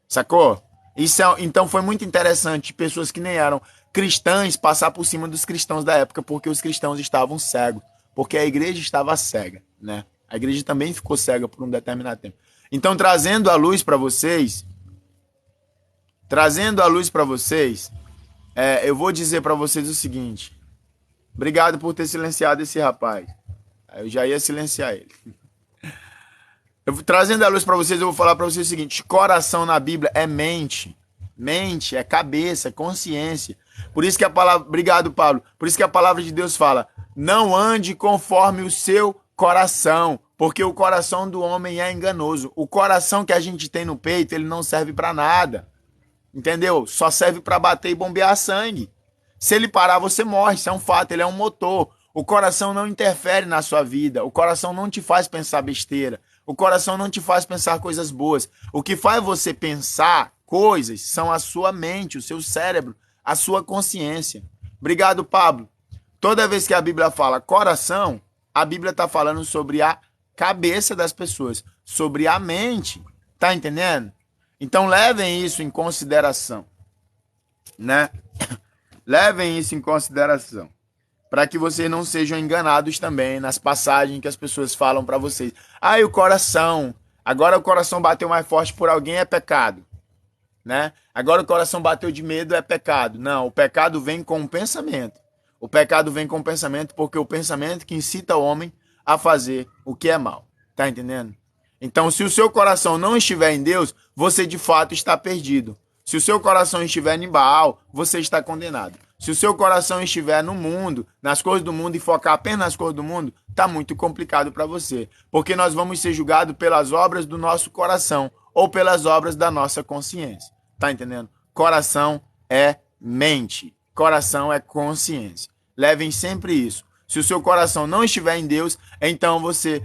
Sacou? Então foi muito interessante pessoas que nem eram cristãs passar por cima dos cristãos da época, porque os cristãos estavam cegos, porque a igreja estava cega, né? A igreja também ficou cega por um determinado tempo. Então, trazendo a luz para vocês, eu vou dizer para vocês o seguinte: obrigado por ter silenciado esse rapaz. Eu já ia silenciar ele. Trazendo a luz para vocês, eu vou falar para vocês o seguinte: coração na Bíblia é mente. Mente é cabeça, consciência. Por isso que a palavra... Obrigado, Paulo. Por isso que a palavra de Deus fala: não ande conforme o seu coração, porque o coração do homem é enganoso. O coração que a gente tem no peito, ele não serve para nada. Entendeu? Só serve para bater e bombear sangue. Se ele parar, você morre. Isso é um fato, ele é um motor. O coração não interfere na sua vida. O coração não te faz pensar besteira. O coração não te faz pensar coisas boas. O que faz você pensar coisas são a sua mente, o seu cérebro, a sua consciência. Obrigado, Pablo. Toda vez que a Bíblia fala coração, a Bíblia está falando sobre a cabeça das pessoas, sobre a mente. Tá entendendo? Então levem isso em consideração, né? Levem isso em consideração, para que vocês não sejam enganados também nas passagens que as pessoas falam para vocês. Ah, e o coração. Agora o coração bateu mais forte por alguém, é pecado, né? Agora o coração bateu de medo, é pecado. Não, o pecado vem com o pensamento. O pecado vem com o pensamento, porque o pensamento que incita o homem a fazer o que é mal. Tá entendendo? Então, se o seu coração não estiver em Deus, você de fato está perdido. Se o seu coração estiver em Baal, você está condenado. Se o seu coração estiver no mundo, nas coisas do mundo e focar apenas nas coisas do mundo, tá muito complicado para você. Porque nós vamos ser julgados pelas obras do nosso coração ou pelas obras da nossa consciência. Tá entendendo? Coração é mente. Coração é consciência. Levem sempre isso. Se o seu coração não estiver em Deus, então você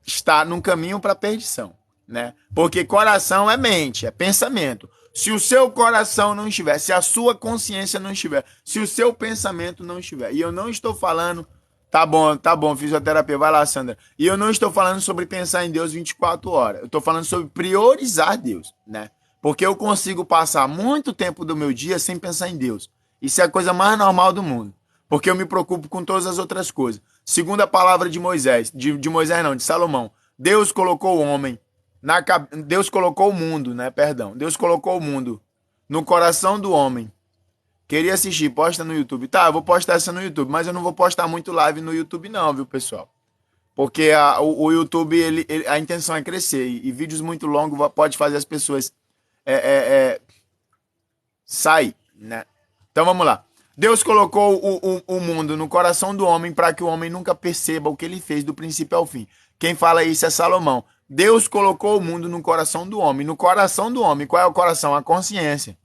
está num caminho para a perdição, né? Porque coração é mente, é pensamento. Se o seu coração não estiver, se a sua consciência não estiver, se o seu pensamento não estiver, e eu não estou falando, tá bom, fisioterapia, vai lá, Sandra. E eu não estou falando sobre pensar em Deus 24 horas. Eu estou falando sobre priorizar Deus, né? Porque eu consigo passar muito tempo do meu dia sem pensar em Deus. Isso é a coisa mais normal do mundo. Porque eu me preocupo com todas as outras coisas. Segundo a palavra de Moisés, de Moisés não, de Salomão, Deus colocou o homem, Deus colocou o mundo, né? Perdão. Deus colocou o mundo no coração do homem. Queria assistir, posta no YouTube. Tá, eu vou postar essa no YouTube, mas eu não vou postar muito live no YouTube não, viu, pessoal? Porque o YouTube, a intenção é crescer. E vídeos muito longos pode fazer as pessoas sair, né? Então vamos lá. Deus colocou o mundo no coração do homem para que o homem nunca perceba o que ele fez do princípio ao fim. Quem fala isso é Salomão. Deus colocou o mundo no coração do homem. No coração do homem, qual é o coração? A consciência.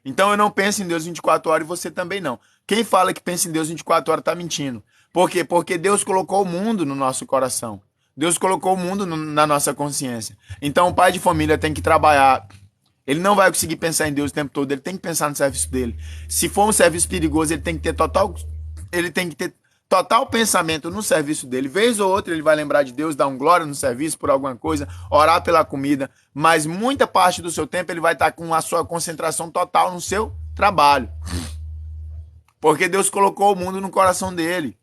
Então eu não penso em Deus 24 horas e você também não. Quem fala que pensa em Deus 24 horas está mentindo. Por quê? Porque Deus colocou o mundo no nosso coração. Deus colocou o mundo na nossa consciência. Então o pai de família tem que trabalhar. Ele não vai conseguir pensar em Deus o tempo todo, ele tem que pensar no serviço dele. Se for um serviço perigoso, ele tem que ter total pensamento no serviço dele. Vez ou outra ele vai lembrar de Deus, dar um glória no serviço por alguma coisa, orar pela comida, mas muita parte do seu tempo ele vai estar com a sua concentração total no seu trabalho. Porque Deus colocou o mundo no coração dele.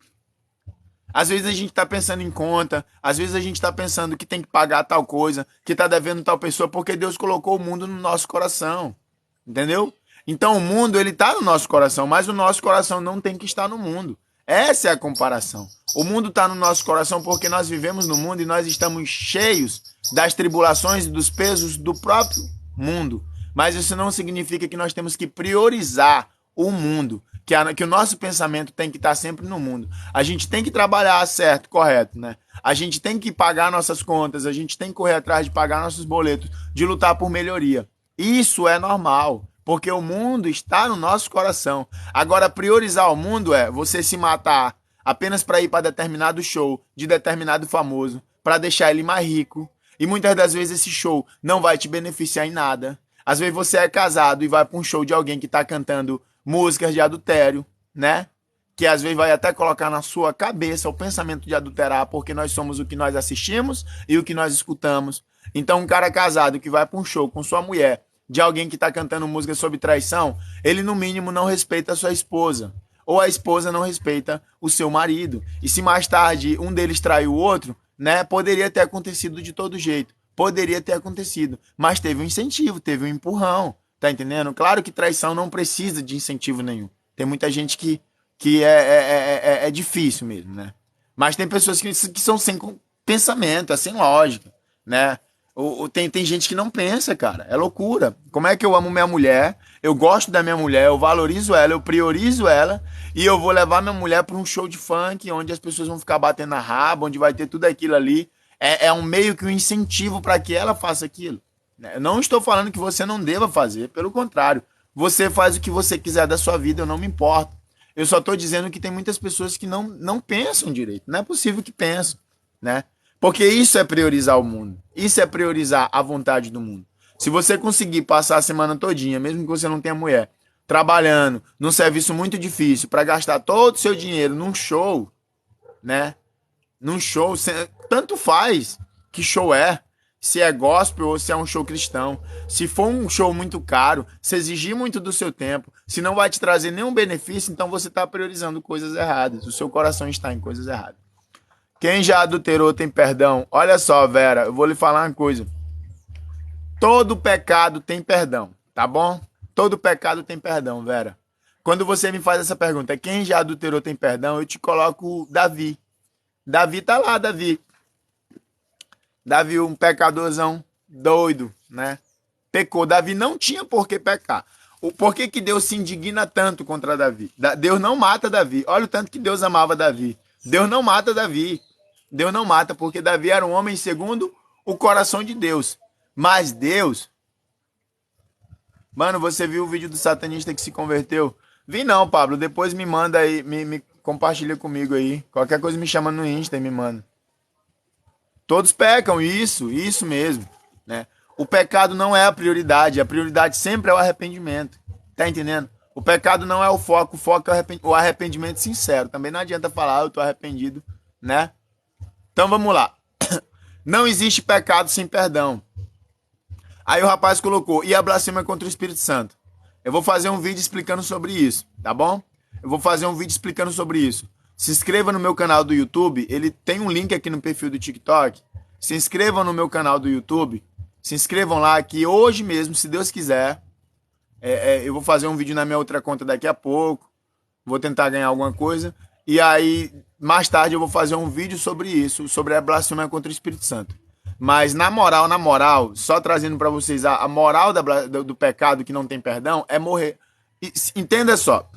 Às vezes a gente está pensando em conta, às vezes a gente está pensando que tem que pagar tal coisa, que está devendo tal pessoa, porque Deus colocou o mundo no nosso coração, entendeu? Então o mundo ele está no nosso coração, mas o nosso coração não tem que estar no mundo. Essa é a comparação. O mundo está no nosso coração porque nós vivemos no mundo e nós estamos cheios das tribulações e dos pesos do próprio mundo. Mas isso não significa que nós temos que priorizar o mundo, que o nosso pensamento tem que estar sempre no mundo. A gente tem que trabalhar certo, correto, né? A gente tem que pagar nossas contas, a gente tem que correr atrás de pagar nossos boletos, de lutar por melhoria. Isso é normal, porque o mundo está no nosso coração. Agora, priorizar o mundo é você se matar apenas para ir para determinado show de determinado famoso, para deixar ele mais rico. E muitas das vezes esse show não vai te beneficiar em nada. Às vezes você é casado e vai para um show de alguém que está cantando músicas de adultério, né? Que às vezes vai até colocar na sua cabeça o pensamento de adulterar, porque nós somos o que nós assistimos e o que nós escutamos. Então um cara casado que vai para um show com sua mulher, de alguém que está cantando música sobre traição, ele no mínimo não respeita a sua esposa. Ou a esposa não respeita o seu marido. E se mais tarde um deles trai o outro, né? Poderia ter acontecido de todo jeito. Poderia ter acontecido. Mas teve um incentivo, teve um empurrão. Tá entendendo? Claro que traição não precisa de incentivo nenhum. Tem muita gente que é difícil mesmo, né? Mas tem pessoas que são sem pensamento, é sem lógica, né? Tem gente que não pensa, cara. É loucura. Como é que eu amo minha mulher? Eu gosto da minha mulher, eu valorizo ela, eu priorizo ela e eu vou levar minha mulher para um show de funk onde as pessoas vão ficar batendo na raba, onde vai ter tudo aquilo ali. É um meio que um incentivo para que ela faça aquilo. Eu não estou falando que você não deva fazer, pelo contrário. Você faz o que você quiser da sua vida, eu não me importo. Eu só estou dizendo que tem muitas pessoas que não pensam direito. Não é possível que pensem, né? Porque isso é priorizar o mundo. Isso é priorizar a vontade do mundo. Se você conseguir passar a semana todinha, mesmo que você não tenha mulher, trabalhando num serviço muito difícil para gastar todo o seu dinheiro num show, né? Num show, tanto faz que show é. Se é gospel ou se é um show cristão. Se for um show muito caro, se exigir muito do seu tempo, se não vai te trazer nenhum benefício, então você está priorizando coisas erradas. O seu coração está em coisas erradas. Quem já adulterou tem perdão. Olha só, Vera, eu vou lhe falar uma coisa. Todo pecado tem perdão, tá bom? Todo pecado tem perdão, Vera. Quando você me faz essa pergunta, quem já adulterou tem perdão, eu te coloco Davi. Davi tá lá, Davi. Davi, um pecadorzão doido, né? Pecou. Davi não tinha por que pecar. Por que Deus se indigna tanto contra Davi? Deus não mata Davi. Olha o tanto que Deus amava Davi. Deus não mata Davi. Deus não mata, porque Davi era um homem segundo o coração de Deus. Mas Deus... Mano, você viu o vídeo do satanista que se converteu? Vi não, Pablo. Depois me manda aí, me compartilha comigo aí. Qualquer coisa me chama no Insta e me manda. Todos pecam, isso mesmo, né? O pecado não é a prioridade sempre é o arrependimento. Tá entendendo? O pecado não é o foco é o arrependimento sincero. Também não adianta falar, eu tô arrependido, né? Então vamos lá. Não existe pecado sem perdão. Aí o rapaz colocou, e a blasfêmia contra o Espírito Santo. Eu vou fazer um vídeo explicando sobre isso, tá bom? Eu vou fazer um vídeo explicando sobre isso. Se inscreva no meu canal do YouTube, ele tem um link aqui no perfil do TikTok. Se inscrevam no meu canal do YouTube, se inscrevam lá que hoje mesmo, se Deus quiser, eu vou fazer um vídeo na minha outra conta daqui a pouco, vou tentar ganhar alguma coisa, e aí mais tarde eu vou fazer um vídeo sobre isso, sobre a blasfêmia contra o Espírito Santo. Mas na moral, só trazendo para vocês a moral do pecado que não tem perdão é morrer. Entenda só.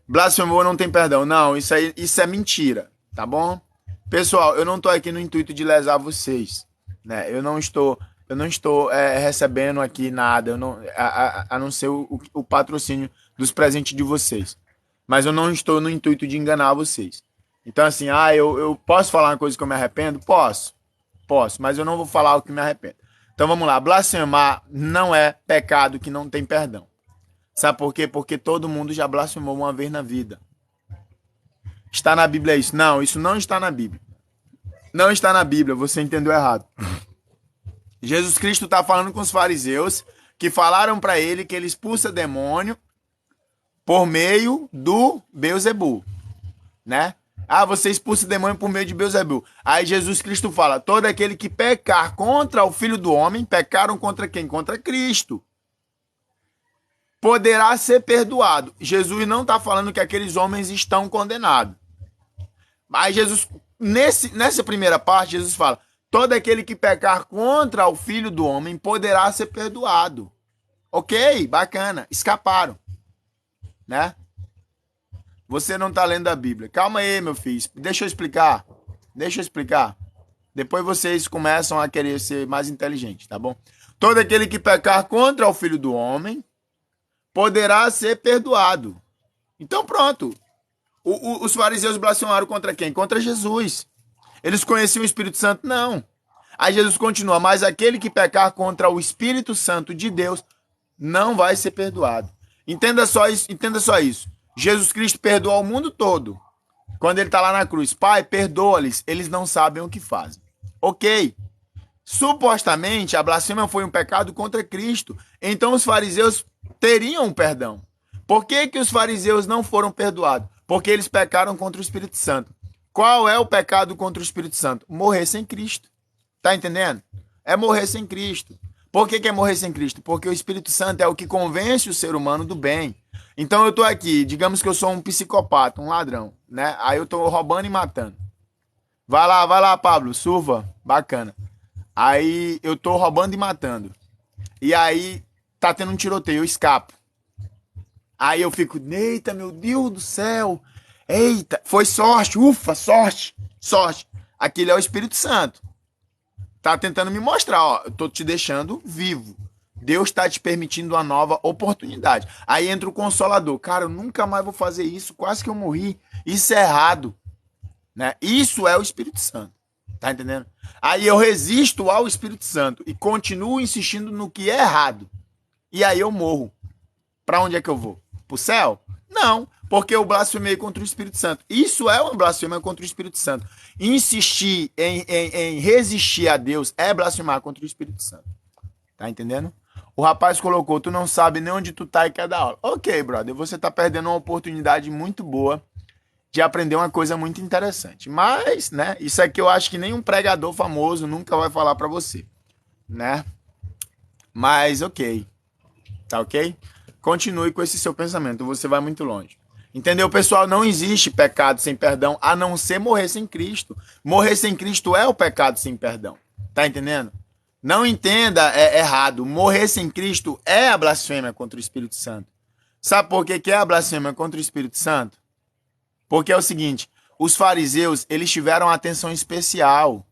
Blasfemou não tem perdão. Não, isso é mentira, tá bom? Pessoal, eu não tô aqui no intuito de lesar vocês, né? Eu não estou recebendo aqui nada, a não ser o patrocínio dos presentes de vocês. Mas eu não estou no intuito de enganar vocês. Então assim, eu posso falar uma coisa que eu me arrependo? Posso, mas eu não vou falar o que me arrependo. Então vamos lá, blasfemar não é pecado que não tem perdão. Sabe por quê? Porque todo mundo já blasfemou uma vez na vida. Está na Bíblia isso? Não, isso não está na Bíblia. Não está na Bíblia, você entendeu errado. Jesus Cristo está falando com os fariseus que falaram para ele que ele expulsa demônio por meio do Beelzebul, né? Você expulsa demônio por meio de Beelzebul. Aí Jesus Cristo fala, todo aquele que pecar contra o Filho do Homem, pecaram contra quem? Contra Cristo. Poderá ser perdoado. Jesus não está falando que aqueles homens estão condenados. Mas Jesus, nessa primeira parte, Jesus fala, todo aquele que pecar contra o Filho do Homem poderá ser perdoado. Ok, bacana, escaparam, né? Você não está lendo a Bíblia. Calma aí, meu filho, deixa eu explicar. Depois vocês começam a querer ser mais inteligentes, tá bom? Todo aquele que pecar contra o Filho do Homem poderá ser perdoado. Então pronto. Os fariseus blasfemaram contra quem? Contra Jesus. Eles conheciam o Espírito Santo? Não. Aí Jesus continua, mas aquele que pecar contra o Espírito Santo de Deus não vai ser perdoado. Entenda só isso. Jesus Cristo perdoa o mundo todo. Quando ele está lá na cruz, Pai, perdoa-lhes, eles não sabem o que fazem. Ok. Supostamente, a blasfêmia foi um pecado contra Cristo. Então os fariseus teriam um perdão. Por que os fariseus não foram perdoados? Porque eles pecaram contra o Espírito Santo. Qual é o pecado contra o Espírito Santo? Morrer sem Cristo. Tá entendendo? É morrer sem Cristo. Por que é morrer sem Cristo? Porque o Espírito Santo é o que convence o ser humano do bem. Então eu tô aqui, digamos que eu sou um psicopata, um ladrão, né? Aí eu tô roubando e matando. Vai lá, Pablo, surva, bacana. Aí eu tô roubando e matando. E aí tá tendo um tiroteio, eu escapo. Aí eu fico, eita, meu Deus do céu. Eita, foi sorte, ufa, sorte. Aquilo é o Espírito Santo. Tá tentando me mostrar, ó, eu tô te deixando vivo. Deus está te permitindo uma nova oportunidade. Aí entra o Consolador. Cara, eu nunca mais vou fazer isso, quase que eu morri. Isso é errado, né? Isso é o Espírito Santo. Tá entendendo? Aí eu resisto ao Espírito Santo e continuo insistindo no que é errado. E aí eu morro. Para onde é que eu vou? Pro céu? Não, porque eu blasfemei contra o Espírito Santo. Isso é uma blasfêmia contra o Espírito Santo. Insistir em resistir a Deus é blasfemar contra o Espírito Santo. Tá entendendo? O rapaz colocou, tu não sabe nem onde tu tá e quer dar aula. Ok, brother, você tá perdendo uma oportunidade muito boa de aprender uma coisa muito interessante. Mas, né, isso aqui eu acho que nenhum pregador famoso nunca vai falar pra você, né? Mas, ok. Tá ok? Continue com esse seu pensamento, você vai muito longe. Entendeu, pessoal? Não existe pecado sem perdão, a não ser morrer sem Cristo. Morrer sem Cristo é o pecado sem perdão. Tá entendendo? Não entenda errado. Morrer sem Cristo é a blasfêmia contra o Espírito Santo. Sabe por que é a blasfêmia contra o Espírito Santo? Porque é o seguinte, os fariseus, eles tiveram atenção especial.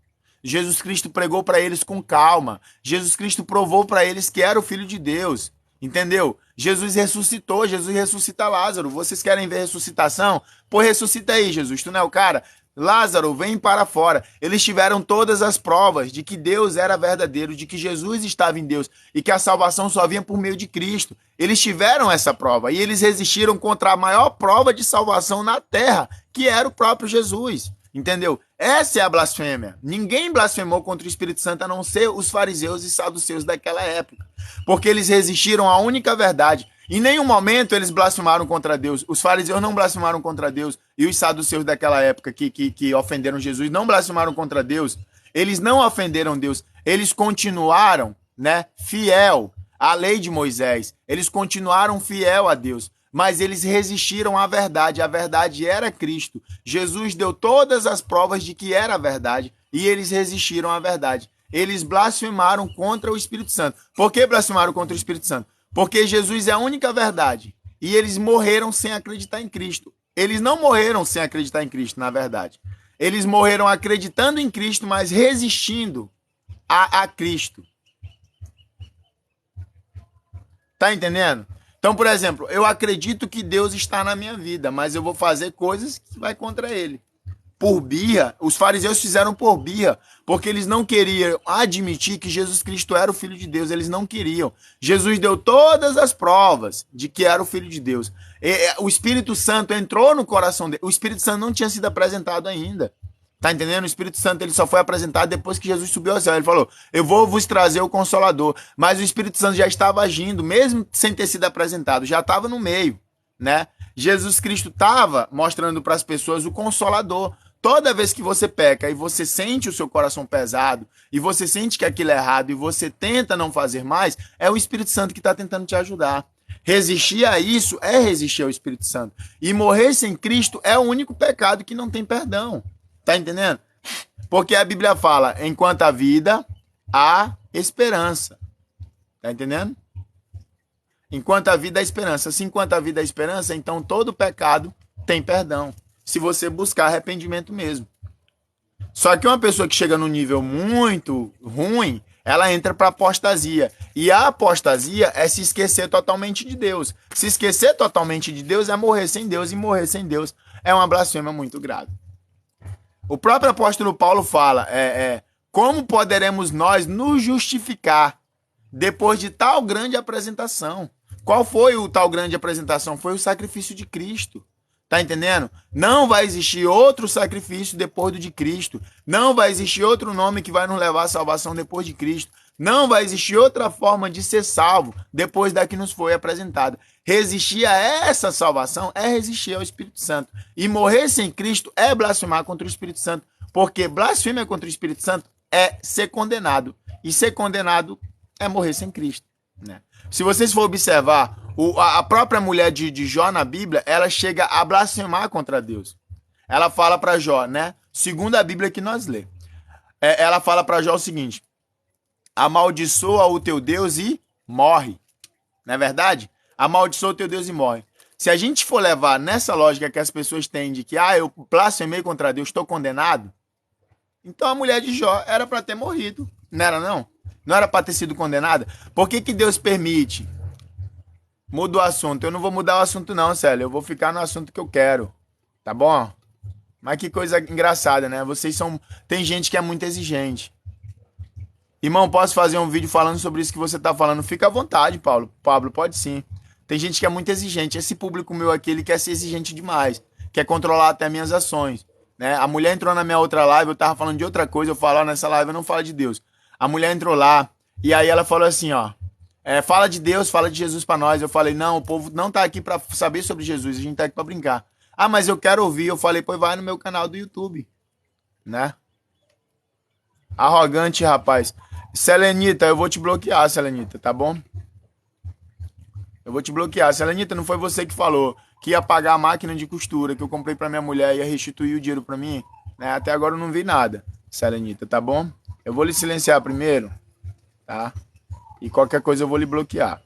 Jesus Cristo pregou para eles com calma. Jesus Cristo provou para eles que era o Filho de Deus. Entendeu? Jesus ressuscitou, Jesus ressuscita Lázaro. Vocês querem ver ressuscitação? Pô, ressuscita aí, Jesus. Tu não é o cara? Lázaro, vem para fora. Eles tiveram todas as provas de que Deus era verdadeiro, de que Jesus estava em Deus e que a salvação só vinha por meio de Cristo. Eles tiveram essa prova e eles resistiram contra a maior prova de salvação na terra, que era o próprio Jesus. Entendeu? Essa é a blasfêmia. Ninguém blasfemou contra o Espírito Santo a não ser os fariseus e saduceus daquela época, porque eles resistiram à única verdade. Em nenhum momento eles blasfemaram contra Deus. Os fariseus não blasfemaram contra Deus e os saduceus daquela época que ofenderam Jesus não blasfemaram contra Deus. Eles não ofenderam Deus. Eles continuaram, né, fiel à lei de Moisés. Eles continuaram fiel a Deus. Mas eles resistiram à verdade. A verdade era Cristo. Jesus deu todas as provas de que era a verdade e eles resistiram à verdade. Eles blasfemaram contra o Espírito Santo. Por que blasfemaram contra o Espírito Santo? Porque Jesus é a única verdade. E eles morreram sem acreditar em Cristo. Eles não morreram sem acreditar em Cristo, na verdade. Eles morreram acreditando em Cristo, mas resistindo a Cristo. Tá entendendo? Então, por exemplo, eu acredito que Deus está na minha vida, mas eu vou fazer coisas que vai contra ele. Por birra, os fariseus fizeram por birra, porque eles não queriam admitir que Jesus Cristo era o Filho de Deus, eles não queriam. Jesus deu todas as provas de que era o Filho de Deus. O Espírito Santo entrou no coração dele, o Espírito Santo não tinha sido apresentado ainda. Tá entendendo? O Espírito Santo ele só foi apresentado depois que Jesus subiu ao céu. Ele falou, eu vou vos trazer o Consolador. Mas o Espírito Santo já estava agindo, mesmo sem ter sido apresentado, já estava no meio, né? Jesus Cristo estava mostrando para as pessoas o Consolador. Toda vez que você peca e você sente o seu coração pesado, e você sente que aquilo é errado, e você tenta não fazer mais, é o Espírito Santo que está tentando te ajudar. Resistir a isso é resistir ao Espírito Santo. E morrer sem Cristo é o único pecado que não tem perdão. Tá entendendo? Porque a Bíblia fala, enquanto há vida, há esperança. Tá entendendo? Enquanto há vida, há esperança. Se enquanto há vida, há esperança, então todo pecado tem perdão. Se você buscar arrependimento mesmo. Só que uma pessoa que chega num nível muito ruim, ela entra para apostasia. E a apostasia é se esquecer totalmente de Deus. Se esquecer totalmente de Deus é morrer sem Deus, e morrer sem Deus é uma blasfêmia muito grave. O próprio apóstolo Paulo fala, como poderemos nós nos justificar depois de tal grande apresentação? Qual foi o tal grande apresentação? Foi o sacrifício de Cristo. Tá entendendo? Não vai existir outro sacrifício depois do de Cristo. Não vai existir outro nome que vai nos levar à salvação depois de Cristo. Não vai existir outra forma de ser salvo depois da que nos foi apresentada. Resistir a essa salvação é resistir ao Espírito Santo. E morrer sem Cristo é blasfemar contra o Espírito Santo. Porque blasfêmia contra o Espírito Santo é ser condenado. E ser condenado é morrer sem Cristo, né? Se vocês for observar, a própria mulher de Jó na Bíblia, ela chega a blasfemar contra Deus. Ela fala para Jó, né? Segundo a Bíblia que nós lê. Ela fala para Jó o seguinte: amaldiçoa o teu Deus e morre. Não é verdade? Amaldiçoa o teu Deus e morre. Se a gente for levar nessa lógica que as pessoas têm de que, eu blasfemei contra Deus, estou condenado, então a mulher de Jó era para ter morrido. Não era, não? Não era para ter sido condenada? Por que Deus permite? Muda o assunto. Eu não vou mudar o assunto não, Célio. Eu vou ficar no assunto que eu quero. Tá bom? Mas que coisa engraçada, né? Vocês são... Tem gente que é muito exigente. Irmão, posso fazer um vídeo falando sobre isso que você tá falando? Fica à vontade, Paulo. Pablo, pode sim. Tem gente que é muito exigente. Esse público meu aqui, ele quer ser exigente demais. Quer controlar até minhas ações, né? A mulher entrou na minha outra live, eu tava falando de outra coisa. Eu falo, nessa live eu não falo de Deus. A mulher entrou lá e aí ela falou assim, fala de Deus, fala de Jesus pra nós. Eu falei, não, o povo não tá aqui pra saber sobre Jesus, a gente tá aqui pra brincar. Ah, mas eu quero ouvir. Eu falei, pois vai no meu canal do YouTube, né? Arrogante, rapaz. Selenita, eu vou te bloquear, Selenita, tá bom? Eu vou te bloquear. Selenita, não foi você que falou que ia pagar a máquina de costura que eu comprei pra minha mulher e ia restituir o dinheiro pra mim? Né? Até agora eu não vi nada, Selenita, tá bom? Eu vou lhe silenciar primeiro, tá? E qualquer coisa eu vou lhe bloquear.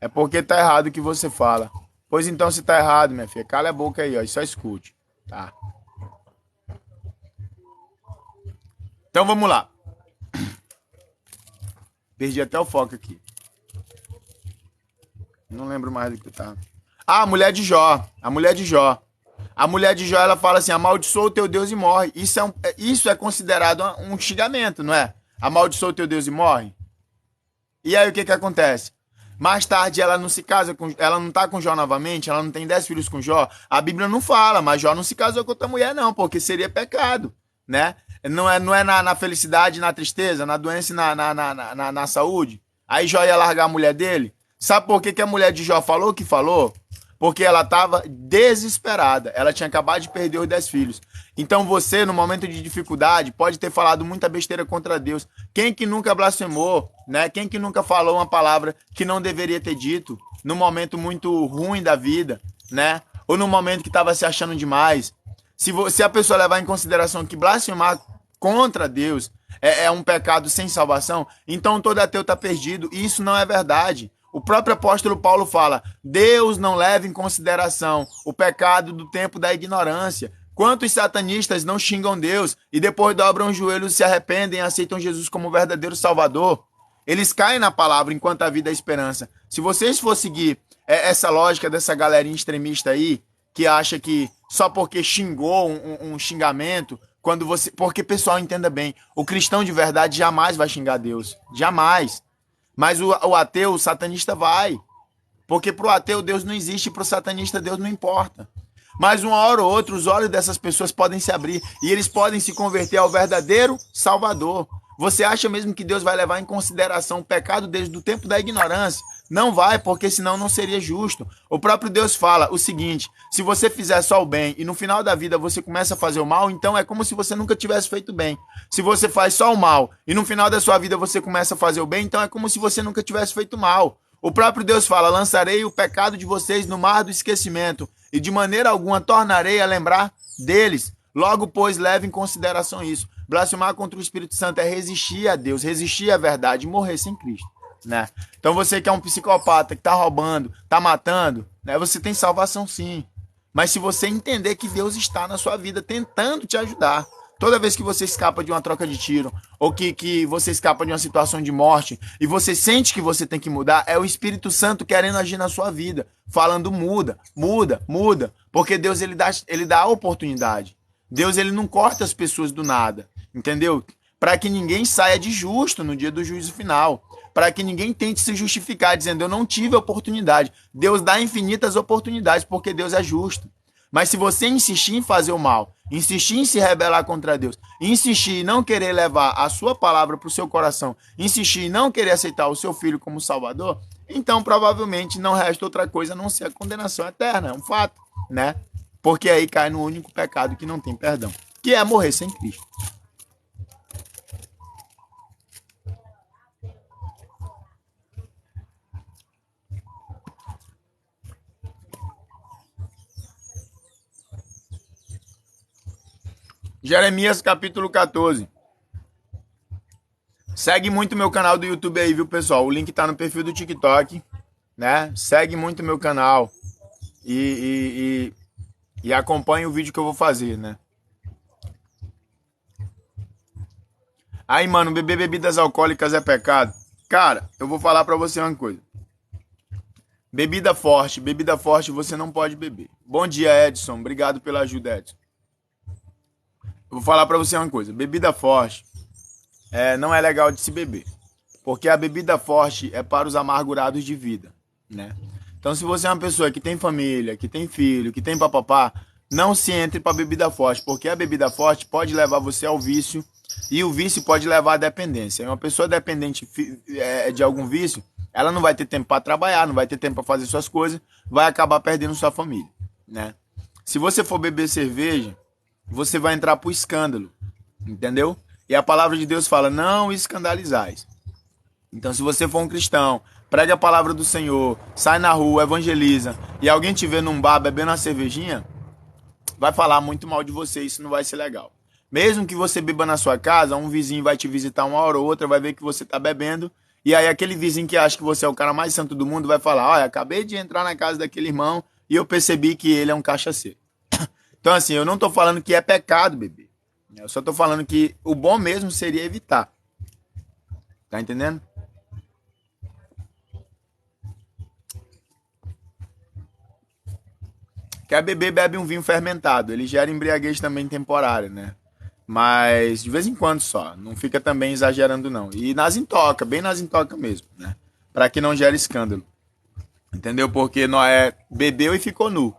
É porque tá errado o que você fala. Pois então, se tá errado, minha filha, cala a boca aí, e só escute, tá? Então vamos lá. Perdi até o foco aqui. Não lembro mais do que tá. Ah, a mulher de Jó. A mulher de Jó. A mulher de Jó, ela fala assim, amaldiçoa o teu Deus e morre. Isso é considerado um xingamento, não é? Amaldiçoa o teu Deus e morre. E aí o que acontece? Mais tarde ela não se casa com, ela não tá com Jó novamente, ela não tem 10 filhos com Jó. A Bíblia não fala, mas Jó não se casou com outra mulher não, porque seria pecado, né? Não é na felicidade, na tristeza, na doença e na saúde. Aí Jó ia largar a mulher dele. Sabe por que a mulher de Jó falou o que falou? Porque ela estava desesperada. Ela tinha acabado de perder os 10 filhos. Então você, no momento de dificuldade, pode ter falado muita besteira contra Deus. Quem que nunca blasfemou, né? Quem que nunca falou uma palavra que não deveria ter dito no momento muito ruim da vida, né? Ou no momento que estava se achando demais. Se a pessoa levar em consideração que blasfemar contra Deus é um pecado sem salvação, então todo ateu está perdido. E isso não é verdade. O próprio apóstolo Paulo fala, Deus não leva em consideração o pecado do tempo da ignorância. Quantos satanistas não xingam Deus e depois dobram os joelhos, se arrependem e aceitam Jesus como verdadeiro Salvador? Eles caem na palavra enquanto a vida é esperança. Se vocês for seguir essa lógica dessa galerinha extremista aí, que acha que só porque xingou um xingamento, porque, pessoal, entenda bem, o cristão de verdade jamais vai xingar Deus. Jamais. Mas o ateu, o satanista vai. Porque pro ateu Deus não existe, pro satanista Deus não importa. Mas uma hora ou outra os olhos dessas pessoas podem se abrir e eles podem se converter ao verdadeiro Salvador. Você acha mesmo que Deus vai levar em consideração o pecado desde o tempo da ignorância? Não vai, porque senão não seria justo. O próprio Deus fala o seguinte, se você fizer só o bem e no final da vida você começa a fazer o mal, então é como se você nunca tivesse feito bem. Se você faz só o mal e no final da sua vida você começa a fazer o bem, então é como se você nunca tivesse feito mal. O próprio Deus fala, lançarei o pecado de vocês no mar do esquecimento e de maneira alguma tornarei a lembrar deles. Logo, pois, leve em consideração isso. Blasfemar contra o Espírito Santo é resistir a Deus, resistir à verdade e morrer sem Cristo, né? Então você que é um psicopata, que tá roubando, tá matando, né? Você tem salvação sim. Mas se você entender que Deus está na sua vida tentando te ajudar, toda vez que você escapa de uma troca de tiro, ou que você escapa de uma situação de morte, e você sente que você tem que mudar, é o Espírito Santo querendo agir na sua vida, falando muda, muda, muda, porque Deus ele dá a oportunidade. Deus ele não corta as pessoas do nada, entendeu? Para que ninguém saia de justo no dia do juízo final, para que ninguém tente se justificar dizendo eu não tive oportunidade. Deus dá infinitas oportunidades porque Deus é justo. Mas se você insistir em fazer o mal, insistir em se rebelar contra Deus, insistir em não querer levar a sua palavra para o seu coração, insistir em não querer aceitar o seu filho como Salvador, então provavelmente não resta outra coisa a não ser a condenação eterna, é um fato, né? Porque aí cai no único pecado que não tem perdão, que é morrer sem Cristo. Jeremias capítulo 14. Segue muito meu canal do YouTube aí, viu, pessoal? O link tá no perfil do TikTok, né? Segue muito meu canal e acompanhe o vídeo que eu vou fazer, né? Aí, mano, beber bebidas alcoólicas é pecado? Cara, eu vou falar pra você uma coisa. Bebida forte você não pode beber. Bom dia, Edson. Obrigado pela ajuda, Edson. Eu vou falar pra você uma coisa. Bebida forte não é legal de se beber. Porque a bebida forte é para os amargurados de vida, né? Então, se você é uma pessoa que tem família, que tem filho, que tem papapá, não se entre para bebida forte, porque a bebida forte pode levar você ao vício e o vício pode levar à dependência. E uma pessoa dependente de algum vício, ela não vai ter tempo para trabalhar, não vai ter tempo para fazer suas coisas, vai acabar perdendo sua família, né? Se você for beber cerveja, você vai entrar pro escândalo, entendeu? E a palavra de Deus fala, não escandalizais. Então, se você for um cristão, prega a palavra do Senhor, sai na rua, evangeliza, e alguém te vê num bar bebendo uma cervejinha, vai falar muito mal de você, isso não vai ser legal. Mesmo que você beba na sua casa, um vizinho vai te visitar uma hora ou outra, vai ver que você tá bebendo, e aí aquele vizinho que acha que você é o cara mais santo do mundo vai falar, olha, acabei de entrar na casa daquele irmão e eu percebi que ele é um cachaceiro. Então, assim, eu não tô falando que é pecado beber. Eu só tô falando que o bom mesmo seria evitar. Tá entendendo? quer beber, bebe um vinho fermentado. Ele gera embriaguez também temporária, né? Mas de vez em quando só. Não fica também exagerando, não. E nas intocas, bem nas intocas mesmo, né? Para que não gere escândalo. Entendeu? Porque Noé bebeu e ficou nu.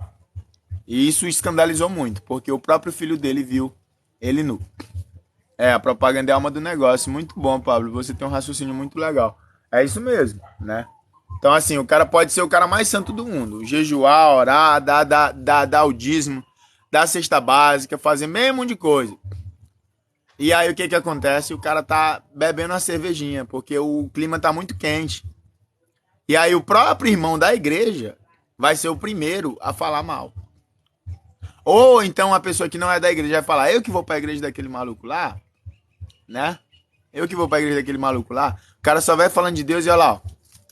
E isso escandalizou muito, porque o próprio filho dele viu ele nu. A propaganda é a alma do negócio. Muito bom, Pablo. Você tem um raciocínio muito legal. É isso mesmo, né? Então, assim, o cara pode ser o cara mais santo do mundo. Jejuar, orar, dar o dízimo, dar a cesta básica, fazer meio monte de coisa. E aí, o que que acontece? O cara tá bebendo uma cervejinha, porque o clima tá muito quente. E aí, o próprio irmão da igreja vai ser o primeiro a falar mal. Ou então, a pessoa que não é da igreja vai falar, eu que vou pra igreja daquele maluco lá, né? Eu que vou pra igreja daquele maluco lá. O cara só vai falando de Deus e olha lá, ó.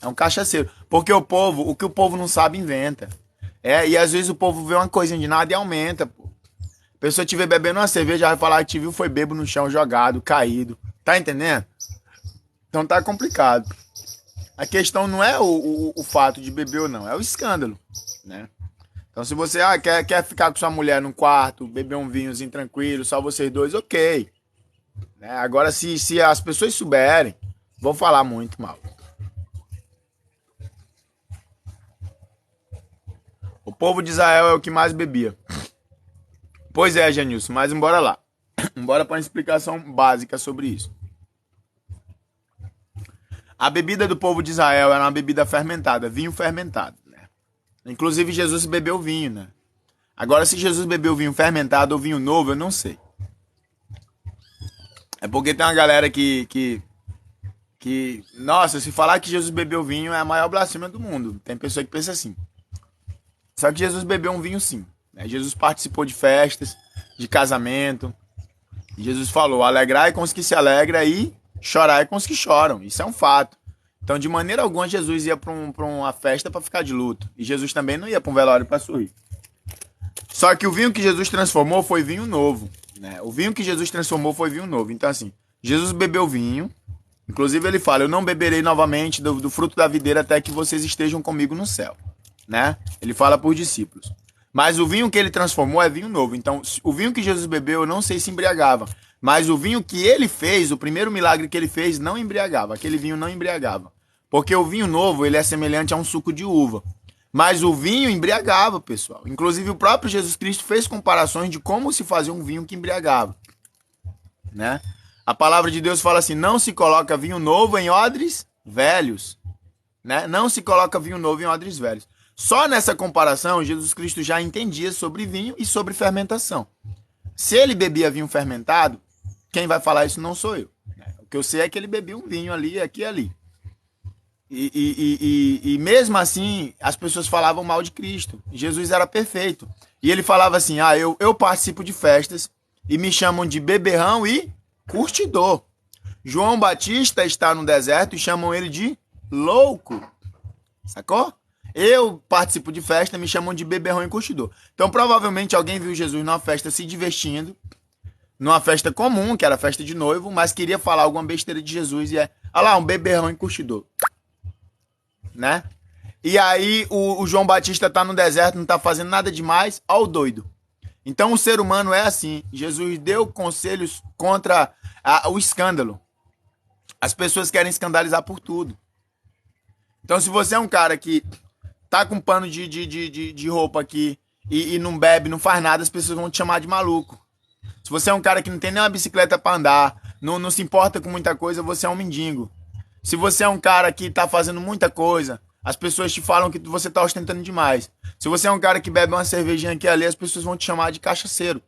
É um cachaceiro. Porque o que o povo não sabe, inventa. E às vezes o povo vê uma coisinha de nada e aumenta, pô. A pessoa te vê bebendo uma cerveja, vai falar que te viu, foi bebo no chão, jogado, caído. Tá entendendo? Então tá complicado. A questão não é o fato de beber ou não, é o escândalo, né? Então se você quer ficar com sua mulher num quarto, beber um vinhozinho tranquilo, só vocês dois, ok. Né? Agora, se as pessoas souberem, vão falar muito mal. O povo de Israel é o que mais bebia. Pois é, Janilson, mas embora lá. Embora para uma explicação básica sobre isso. A bebida do povo de Israel era uma bebida fermentada, vinho fermentado, né? Inclusive Jesus bebeu vinho, né? Agora, se Jesus bebeu vinho fermentado ou vinho novo, eu não sei. É porque tem uma galera que nossa, se falar que Jesus bebeu vinho é a maior blasfêmia do mundo. Tem pessoa que pensa assim. Só que Jesus bebeu um vinho sim. Né? Jesus participou de festas, de casamento. Jesus falou, alegrai com os que se alegram e chorai com os que choram. Isso é um fato. Então, de maneira alguma, Jesus ia para uma festa para ficar de luto. E Jesus também não ia para um velório para sorrir. Só que o vinho que Jesus transformou foi vinho novo. Né? O vinho que Jesus transformou foi vinho novo. Então, assim, Jesus bebeu vinho. Inclusive, ele fala, eu não beberei novamente do fruto da videira até que vocês estejam comigo no céu. Né? Ele fala por discípulos. Mas o vinho que ele transformou é vinho novo. Então, o vinho que Jesus bebeu, eu não sei se embriagava. Mas o vinho que ele fez, o primeiro milagre que ele fez, não embriagava. Aquele vinho não embriagava. Porque o vinho novo, ele é semelhante a um suco de uva. Mas o vinho embriagava, pessoal. Inclusive, o próprio Jesus Cristo fez comparações de como se fazia um vinho que embriagava. Né? A palavra de Deus fala assim, não se coloca vinho novo em odres velhos. Né? Não se coloca vinho novo em odres velhos. Só nessa comparação, Jesus Cristo já entendia sobre vinho e sobre fermentação. Se ele bebia vinho fermentado, quem vai falar isso não sou eu. O que eu sei é que ele bebia um vinho ali, aqui e ali. E mesmo assim, as pessoas falavam mal de Cristo. Jesus era perfeito. E ele falava assim, eu participo de festas e me chamam de beberrão e curtidor. João Batista está no deserto e chamam ele de louco. Sacou? Eu participo de festa, me chamam de beberrão e curtidor. Então, provavelmente, alguém viu Jesus numa festa se divertindo, numa festa comum, que era festa de noivo, mas queria falar alguma besteira de Jesus e olha lá, um beberrão e curtidor. Né? E aí, o João Batista tá no deserto, não tá fazendo nada demais, ó o doido. Então, o ser humano é assim. Jesus deu conselhos contra o escândalo. As pessoas querem escandalizar por tudo. Então, se você é um cara que tá com um pano de roupa aqui e não bebe, não faz nada, as pessoas vão te chamar de maluco. Se você é um cara que não tem nem uma bicicleta para andar, não se importa com muita coisa, você é um mendigo. Se você é um cara que tá fazendo muita coisa, as pessoas te falam que você tá ostentando demais. Se você é um cara que bebe uma cervejinha aqui e ali, as pessoas vão te chamar de cachaceiro.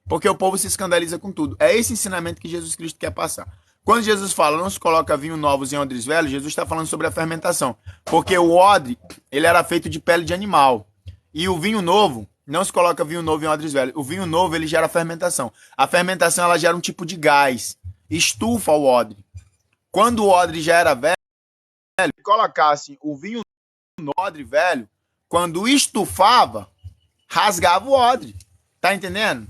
Porque o povo se escandaliza com tudo. É esse ensinamento que Jesus Cristo quer passar. Quando Jesus fala, não se coloca vinho novos em odres velhos, Jesus está falando sobre a fermentação. Porque o odre, ele era feito de pele de animal. E o vinho novo, não se coloca vinho novo em odres velhos. O vinho novo, ele gera fermentação. A fermentação, ela gera um tipo de gás. Estufa o odre. Quando o odre já era velho, se colocasse o vinho no odre velho, quando estufava, rasgava o odre. Tá entendendo?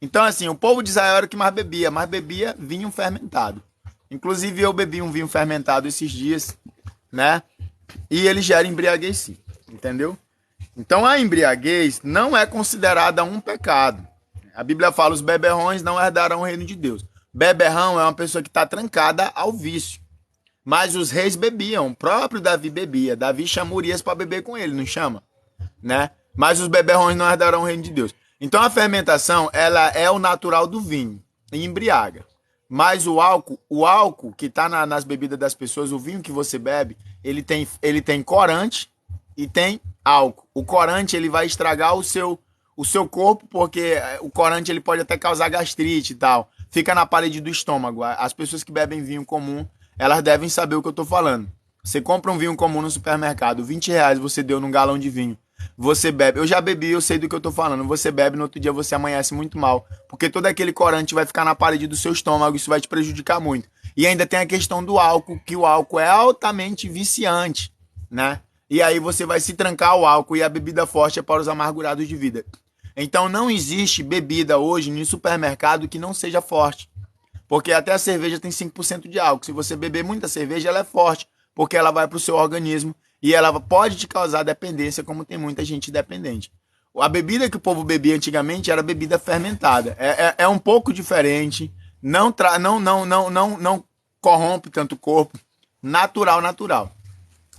Então, assim, o povo de Israel era o que mais bebia vinho fermentado. Inclusive, eu bebi um vinho fermentado esses dias, né? E ele gera embriaguez sim, entendeu? Então a embriaguez não é considerada um pecado. A Bíblia fala: os beberrões não herdarão o reino de Deus. Beberrão é uma pessoa que está trancada ao vício. Mas os reis bebiam, o próprio Davi bebia. Davi chama Urias para beber com ele, não chama? Né? Mas os beberrões não herdarão o reino de Deus. Então a fermentação, ela é o natural do vinho, e embriaga. Mas o álcool que está nas bebidas das pessoas, o vinho que você bebe, ele tem corante e tem álcool. O corante, ele vai estragar o seu corpo, porque o corante ele pode até causar gastrite e tal. Fica na parede do estômago. As pessoas que bebem vinho comum, elas devem saber o que eu estou falando. Você compra um vinho comum no supermercado, R$ 20 você deu num galão de vinho. Você bebe, eu já bebi, eu sei do que eu tô falando. Você bebe, no outro dia você amanhece muito mal, porque todo aquele corante vai ficar na parede do seu estômago, isso vai te prejudicar muito. E ainda tem a questão do álcool, que o álcool é altamente viciante, né? E aí você vai se trancar ao álcool, e a bebida forte é para os amargurados de vida. Então não existe bebida hoje no supermercado que não seja forte, porque até a cerveja tem 5% de álcool. Se você beber muita cerveja, ela é forte, porque ela vai para o seu organismo e ela pode te causar dependência, como tem muita gente dependente. A bebida que o povo bebia antigamente era bebida fermentada. É um pouco diferente, não corrompe tanto o corpo, natural.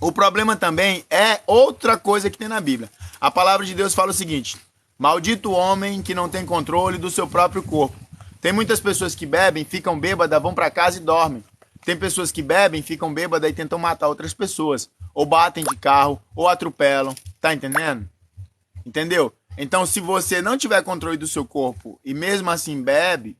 O problema também é outra coisa que tem na Bíblia. A palavra de Deus fala o seguinte: maldito o homem que não tem controle do seu próprio corpo. Tem muitas pessoas que bebem, ficam bêbadas, vão para casa e dormem. Tem pessoas que bebem, ficam bêbadas e tentam matar outras pessoas. Ou batem de carro, ou atropelam. Tá entendendo? Entendeu? Então, se você não tiver controle do seu corpo e mesmo assim bebe,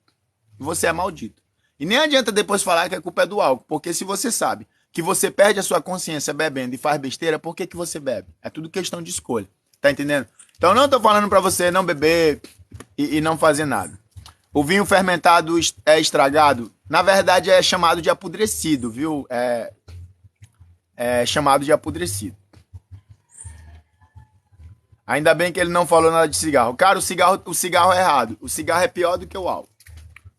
você é maldito. E nem adianta depois falar que a culpa é do álcool, porque se você sabe que você perde a sua consciência bebendo e faz besteira, por que você bebe? É tudo questão de escolha. Tá entendendo? Então, não tô falando pra você não beber e não fazer nada. O vinho fermentado é estragado. Na verdade, é chamado de apodrecido, viu? É chamado de apodrecido. Ainda bem que ele não falou nada de cigarro. Cara, o cigarro é errado. O cigarro é pior do que o álcool,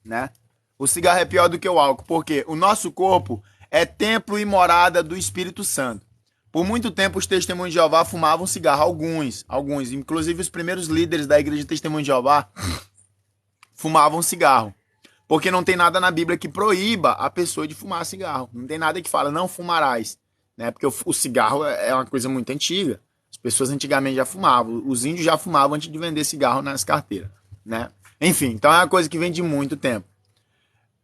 né? O cigarro é pior do que o álcool, porque o nosso corpo é templo e morada do Espírito Santo. Por muito tempo, os Testemunhos de Jeová fumavam cigarro. Alguns. Inclusive, os primeiros líderes da Igreja de Testemunhos de Jeová fumavam cigarro. Porque não tem nada na Bíblia que proíba a pessoa de fumar cigarro. Não tem nada que fala, não fumarás. Né? Porque o cigarro é uma coisa muito antiga. As pessoas antigamente já fumavam. Os índios já fumavam antes de vender cigarro nas carteiras. Né? Enfim, então é uma coisa que vem de muito tempo.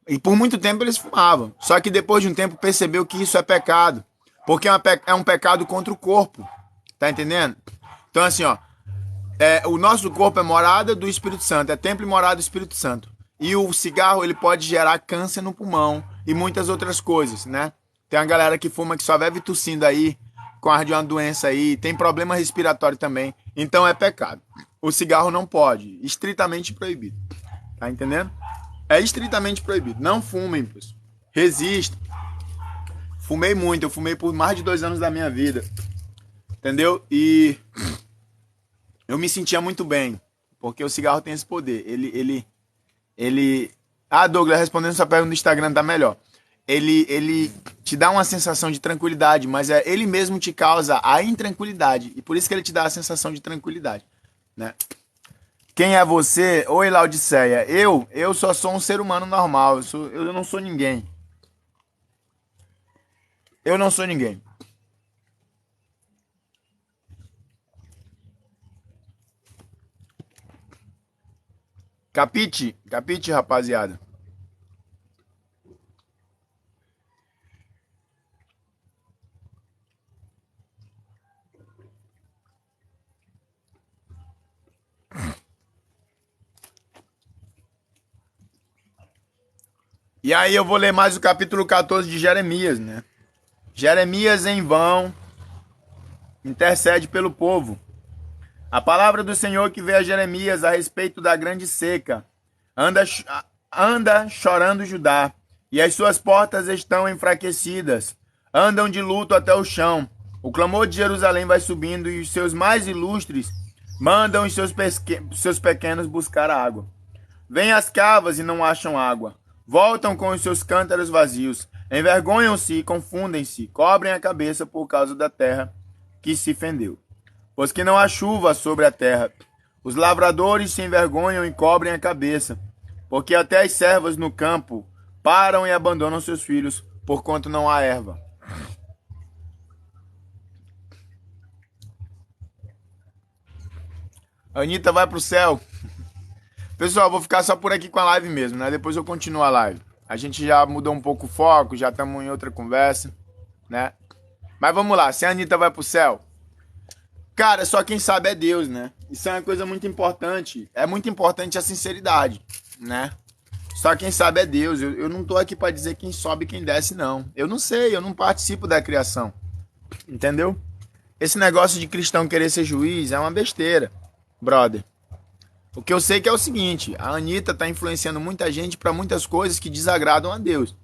E por muito tempo eles fumavam. Só que depois de um tempo percebeu que isso é pecado. Porque é um pecado contra o corpo. Tá entendendo? Então assim, ó. O nosso corpo é morada do Espírito Santo. É templo e morada do Espírito Santo. E o cigarro, ele pode gerar câncer no pulmão e muitas outras coisas, né? Tem uma galera que fuma que só vive tossindo aí, com ar de uma doença aí, tem problema respiratório também. Então é pecado. O cigarro não pode, estritamente proibido. Tá entendendo? É estritamente proibido. Não fumem, pessoal. Resistam. Fumei muito, eu fumei por mais de 2 anos da minha vida. Entendeu? E eu me sentia muito bem, porque o cigarro tem esse poder. Douglas, respondendo sua pergunta no Instagram, tá melhor. Ele te dá uma sensação de tranquilidade, mas ele mesmo te causa a intranquilidade. E por isso que ele te dá a sensação de tranquilidade, né? Quem é você? Oi, Laodiceia. Eu só sou um ser humano normal. Eu não sou ninguém. Eu não sou ninguém. Capite, rapaziada. E aí eu vou ler mais o capítulo 14 de Jeremias, né? Jeremias em vão intercede pelo povo. A palavra do Senhor que veio a Jeremias a respeito da grande seca. Anda chorando Judá, e as suas portas estão enfraquecidas. Andam de luto até o chão. O clamor de Jerusalém vai subindo, e os seus mais ilustres mandam os seus pequenos buscar água. Vêm às cavas e não acham água. Voltam com os seus cântaros vazios. Envergonham-se e confundem-se. Cobrem a cabeça por causa da terra que se fendeu. pois que não há chuva sobre a terra. Os lavradores se envergonham e cobrem a cabeça, porque até as servas no campo param e abandonam seus filhos, porquanto não há erva. A Anitta vai pro céu. Pessoal, vou ficar só por aqui com a live mesmo, né? Depois eu continuo a live. A gente já mudou um pouco o foco, já estamos em outra conversa, né? Mas vamos lá, se a Anitta vai pro céu, cara, só quem sabe é Deus, né? Isso é uma coisa muito importante. É muito importante a sinceridade, né? Só quem sabe é Deus. Eu não tô aqui para dizer quem sobe e quem desce, não. Eu não sei, eu não participo da criação. Entendeu? Esse negócio de cristão querer ser juiz é uma besteira, brother. O que eu sei que é o seguinte, a Anitta tá influenciando muita gente para muitas coisas que desagradam a Deus.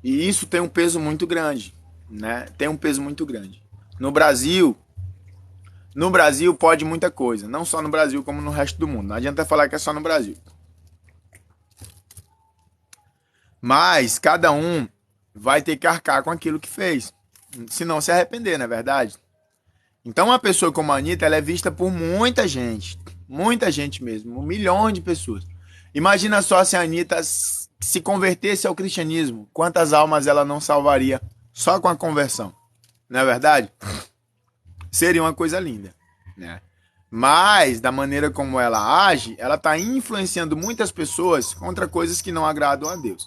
E isso tem um peso muito grande, né? Tem um peso muito grande. No Brasil pode muita coisa, não só no Brasil como no resto do mundo. Não adianta falar que é só no Brasil. Mas cada um vai ter que arcar com aquilo que fez, se não se arrepender, não é verdade? Então uma pessoa como a Anitta, ela é vista por muita gente mesmo, 1 milhão de pessoas. Imagina só se a Anitta se convertesse ao cristianismo, quantas almas ela não salvaria só com a conversão, não é verdade? Seria uma coisa linda, né? Mas, da maneira como ela age, ela está influenciando muitas pessoas contra coisas que não agradam a Deus.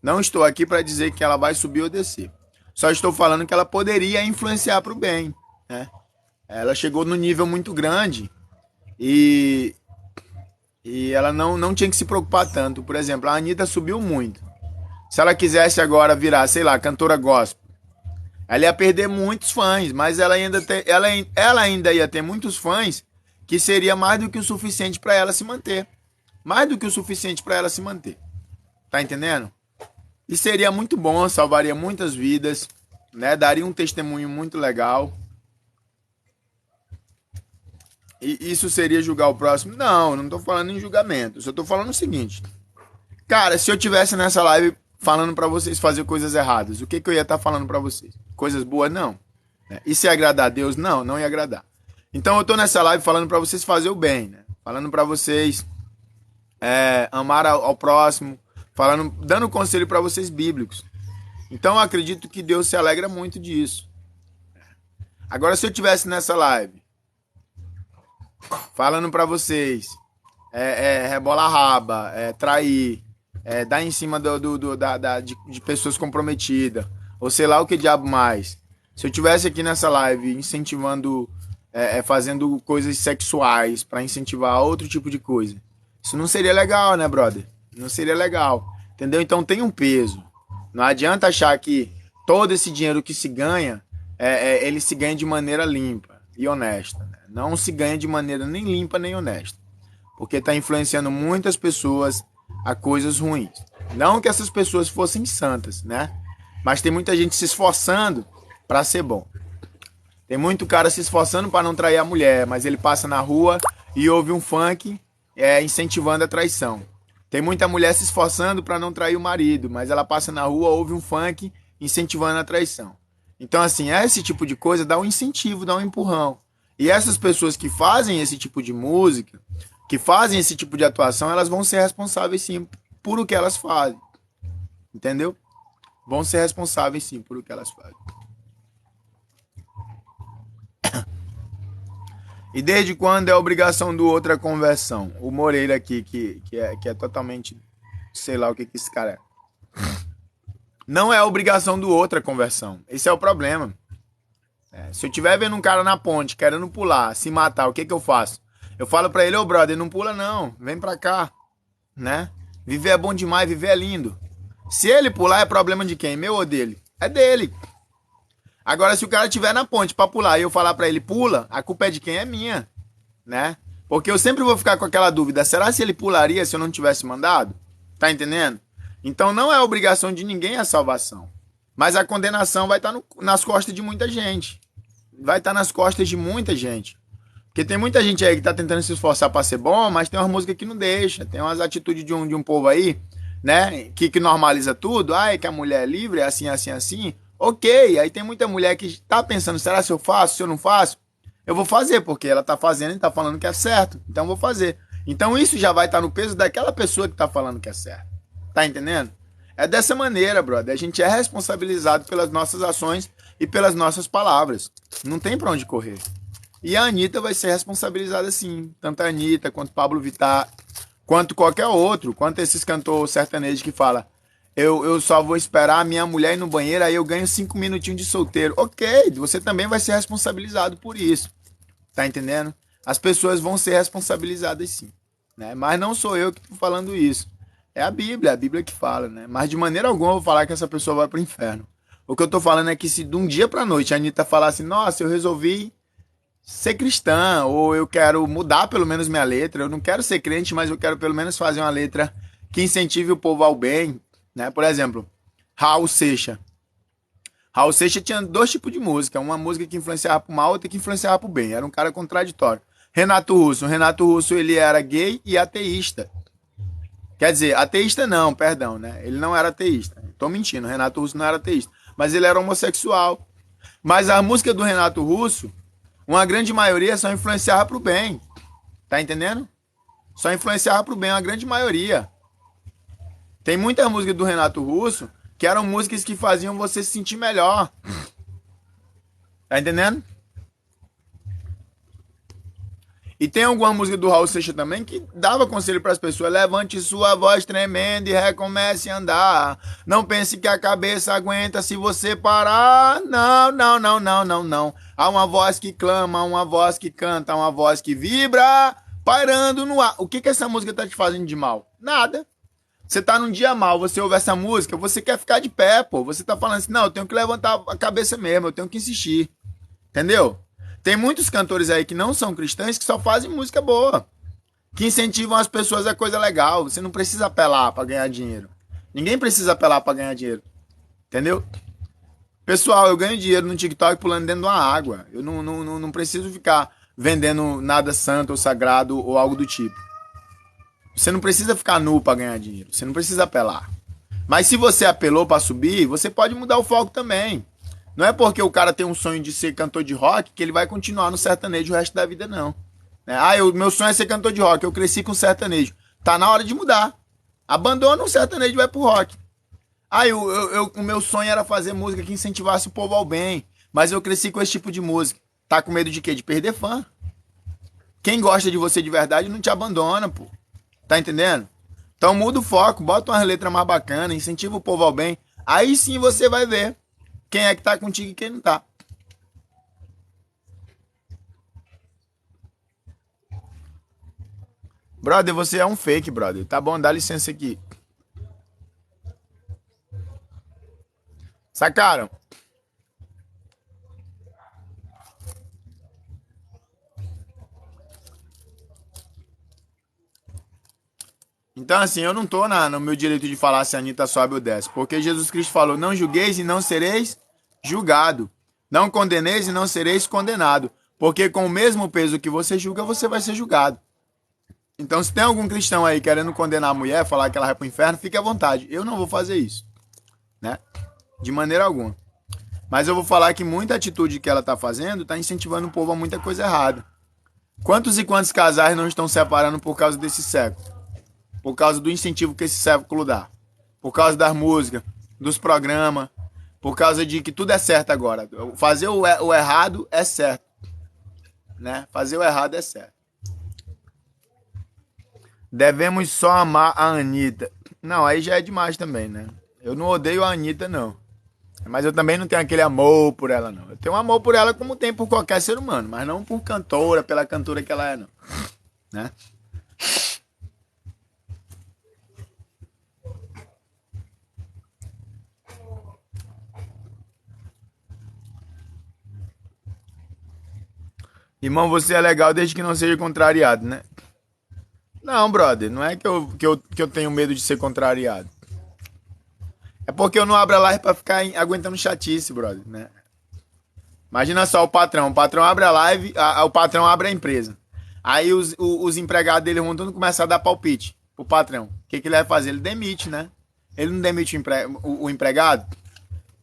Não estou aqui para dizer que ela vai subir ou descer. Só estou falando que ela poderia influenciar para o bem, né? Ela chegou num nível muito grande e ela não tinha que se preocupar tanto. Por exemplo, a Anitta subiu muito. Se ela quisesse agora virar, sei lá, cantora gospel, ela ia perder muitos fãs, mas ela ainda ia ter muitos fãs que seria mais do que o suficiente para ela se manter. Mais do que o suficiente para ela se manter. Tá entendendo? E seria muito bom, salvaria muitas vidas, né? Daria um testemunho muito legal. E isso seria julgar o próximo? Não, não tô falando em julgamento. Só tô falando o seguinte. Cara, se eu tivesse nessa live falando pra vocês fazer coisas erradas, o que eu ia estar falando pra vocês? Coisas boas? Não. E se agradar a Deus? Não, não ia agradar. Então eu tô nessa live falando pra vocês fazer o bem, né? Falando pra vocês amar ao próximo, dando conselho pra vocês bíblicos. Então eu acredito que Deus se alegra muito disso. Agora, se eu tivesse nessa live falando pra vocês rebolar a raba, trair, dar em cima de pessoas comprometidas, ou sei lá o que diabo mais. Se eu tivesse aqui nessa live incentivando, fazendo coisas sexuais pra incentivar outro tipo de coisa, isso não seria legal, né, brother? Não seria legal, entendeu? Então tem um peso. Não adianta achar que todo esse dinheiro que se ganha, ele se ganha de maneira limpa e honesta, né? Não se ganha de maneira nem limpa nem honesta, porque está influenciando muitas pessoas a coisas ruins. Não que essas pessoas fossem santas, né? Mas tem muita gente se esforçando para ser bom. Tem muito cara se esforçando para não trair a mulher, mas ele passa na rua e ouve um funk incentivando a traição. Tem muita mulher se esforçando para não trair o marido, mas ela passa na rua, ouve um funk incentivando a traição. Então, assim, esse tipo de coisa dá um incentivo, dá um empurrão. E essas pessoas que fazem esse tipo de música, que fazem esse tipo de atuação, elas vão ser responsáveis sim por o que elas fazem. Entendeu? Vão ser responsáveis sim por o que elas fazem. E desde quando é obrigação do outro a conversão? O Moreira aqui, que é totalmente... Sei lá o que esse cara é. Não é obrigação do outro a conversão. Esse é o problema. Se eu estiver vendo um cara na ponte, querendo pular, se matar, o que eu faço? Eu falo pra ele, ô brother, não pula não, vem pra cá, né? Viver é bom demais, viver é lindo. Se ele pular, é problema de quem? Meu ou dele? É dele. Agora, se o cara estiver na ponte pra pular e eu falar pra ele, pula, a culpa é de quem? É minha, né? Porque eu sempre vou ficar com aquela dúvida, será se ele pularia se eu não tivesse mandado? Tá entendendo? Então não é obrigação de ninguém a salvação. Mas a condenação vai estar nas costas de muita gente. Vai estar nas costas de muita gente. Porque tem muita gente aí que tá tentando se esforçar para ser bom, mas tem umas músicas que não deixa. Tem umas atitudes de um povo aí, né? Que normaliza tudo. Que a mulher é livre, é assim, assim, assim. Ok, aí tem muita mulher que tá pensando, será se eu faço, se eu não faço? eu vou fazer, porque ela tá fazendo e tá falando que é certo. Então eu vou fazer. Então isso já vai estar no peso daquela pessoa que tá falando que é certo. Tá entendendo? É dessa maneira, brother. A gente é responsabilizado pelas nossas ações e pelas nossas palavras. Não tem pra onde correr. E a Anitta vai ser responsabilizada sim. Tanto a Anitta, quanto Pablo Vittar, quanto qualquer outro. Quanto esses cantores sertanejos que falam: eu só vou esperar a minha mulher ir no banheiro, aí eu ganho 5 minutinhos de solteiro. Ok, você também vai ser responsabilizado por isso. Tá entendendo? As pessoas vão ser responsabilizadas sim. Né? Mas não sou eu que tô falando isso. É a Bíblia que fala, né? Mas de maneira alguma eu vou falar que essa pessoa vai pro inferno. O que eu tô falando é que se de um dia pra noite a Anitta falar assim: nossa, eu resolvi ser cristã, ou eu quero mudar pelo menos minha letra, eu não quero ser crente, mas eu quero pelo menos fazer uma letra que incentive o povo ao bem, né? Por exemplo, Raul Seixas. Raul Seixas tinha 2 tipos de música, uma música que influenciava pro mal, outra que influenciava pro bem, era um cara contraditório. Renato Russo, ele era gay e ateísta. Quer dizer, ateísta não, perdão, né? Ele não era ateísta. Tô mentindo, Renato Russo não era ateísta, mas ele era homossexual. Mas a música do Renato Russo, uma grande maioria só influenciava pro bem. Tá entendendo? Só influenciava pro bem, uma grande maioria. Tem muita música do Renato Russo que eram músicas que faziam você se sentir melhor. Tá entendendo? E tem alguma música do Raul Seixas também que dava conselho para as pessoas: levante sua voz tremenda e recomece a andar. Não pense que a cabeça aguenta se você parar. Não, não, não, não, não, não. Há uma voz que clama, uma voz que canta, uma voz que vibra, pairando no ar. O que essa música tá te fazendo de mal? Nada. Você tá num dia mal, você ouve essa música, você quer ficar de pé, pô. Você tá falando assim: não, eu tenho que levantar a cabeça mesmo, eu tenho que insistir. Entendeu? Tem muitos cantores aí que não são cristãos que só fazem música boa, que incentivam as pessoas a coisa legal. Você não precisa apelar para ganhar dinheiro. Ninguém precisa apelar para ganhar dinheiro. Entendeu? Pessoal, eu ganho dinheiro no TikTok pulando dentro de uma água. Eu não preciso ficar vendendo nada santo ou sagrado ou algo do tipo. Você não precisa ficar nu para ganhar dinheiro. Você não precisa apelar. Mas se você apelou para subir, você pode mudar o foco também. Não é porque o cara tem um sonho de ser cantor de rock que ele vai continuar no sertanejo o resto da vida, não. Meu sonho é ser cantor de rock, eu cresci com sertanejo. Tá na hora de mudar. Abandona o sertanejo e vai pro rock. O meu sonho era fazer música que incentivasse o povo ao bem, mas eu cresci com esse tipo de música. Tá com medo de quê? De perder fã. Quem gosta de você de verdade não te abandona, pô. Tá entendendo? Então muda o foco, bota uma letra mais bacana, incentiva o povo ao bem. Aí sim você vai ver quem é que tá contigo e quem não tá. Brother, você é um fake, brother. Tá bom, dá licença aqui. Sacaram? Então, assim, eu não tô no meu direito de falar se a Anitta sobe ou desce. Porque Jesus Cristo falou: não julgueis e não sereis julgado. Não condeneis e não sereis condenado. Porque com o mesmo peso que você julga, você vai ser julgado. Então, se tem algum cristão aí querendo condenar a mulher, falar que ela vai pro inferno, fique à vontade. Eu não vou fazer isso, né? De maneira alguma. Mas eu vou falar que muita atitude que ela tá fazendo tá incentivando o povo a muita coisa errada. Quantos e quantos casais não estão separando por causa desse século? Por causa do incentivo que esse século dá. Por causa das músicas, dos programas. Por causa de que tudo é certo agora. Fazer o errado é certo, né? Fazer o errado é certo. Devemos só amar a Anitta. Não, aí já é demais também, né? Eu não odeio a Anitta, não. Mas eu também não tenho aquele amor por ela, não. Eu tenho um amor por ela como tem por qualquer ser humano. Mas não por cantora, pela cantora que ela é, não. Né? Irmão, você é legal desde que não seja contrariado, né? Não, brother, não é que eu tenho medo de ser contrariado. É porque eu não abro a live pra ficar aguentando chatice, brother, né? Imagina só o patrão abre a live, o patrão abre a empresa. Aí os empregados dele vão tudo começar a dar palpite pro patrão. O que ele vai fazer? Ele demite, né? Ele não demite o empregado?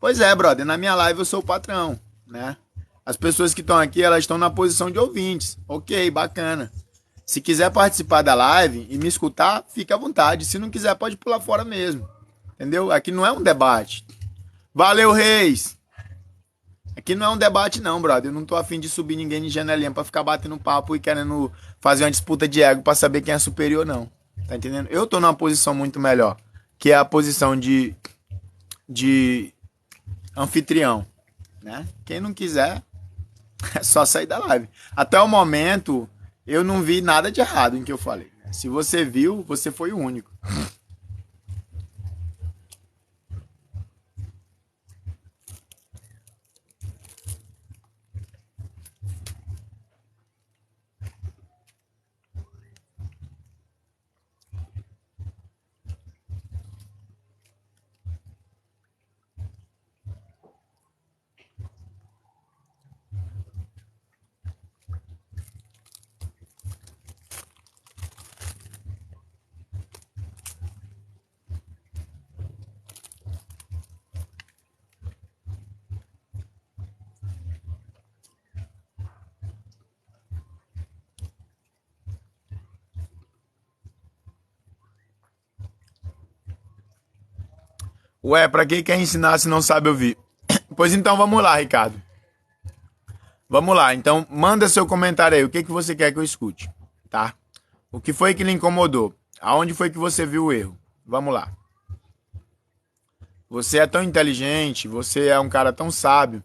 Pois é, brother, na minha live eu sou o patrão, né? As pessoas que estão aqui, elas estão na posição de ouvintes. Ok, bacana. Se quiser participar da live e me escutar, fique à vontade. Se não quiser, pode pular fora mesmo. Entendeu? Aqui não é um debate. Valeu, Reis! Aqui não é um debate não, brother. Eu não tô afim de subir ninguém de janelinha pra ficar batendo papo e querendo fazer uma disputa de ego pra saber quem é superior, não. Tá entendendo? Eu tô numa posição muito melhor, que é a posição de anfitrião, né? Quem não quiser, é só sair da live. Até o momento, eu não vi nada de errado em que eu falei. Se você viu, você foi o único. Ué, pra quem quer ensinar se não sabe ouvir? Pois então vamos lá, Ricardo. Vamos lá, então manda seu comentário aí. O que você quer que eu escute, tá? O que foi que lhe incomodou? Aonde foi que você viu o erro? Vamos lá. Você é tão inteligente, você é um cara tão sábio.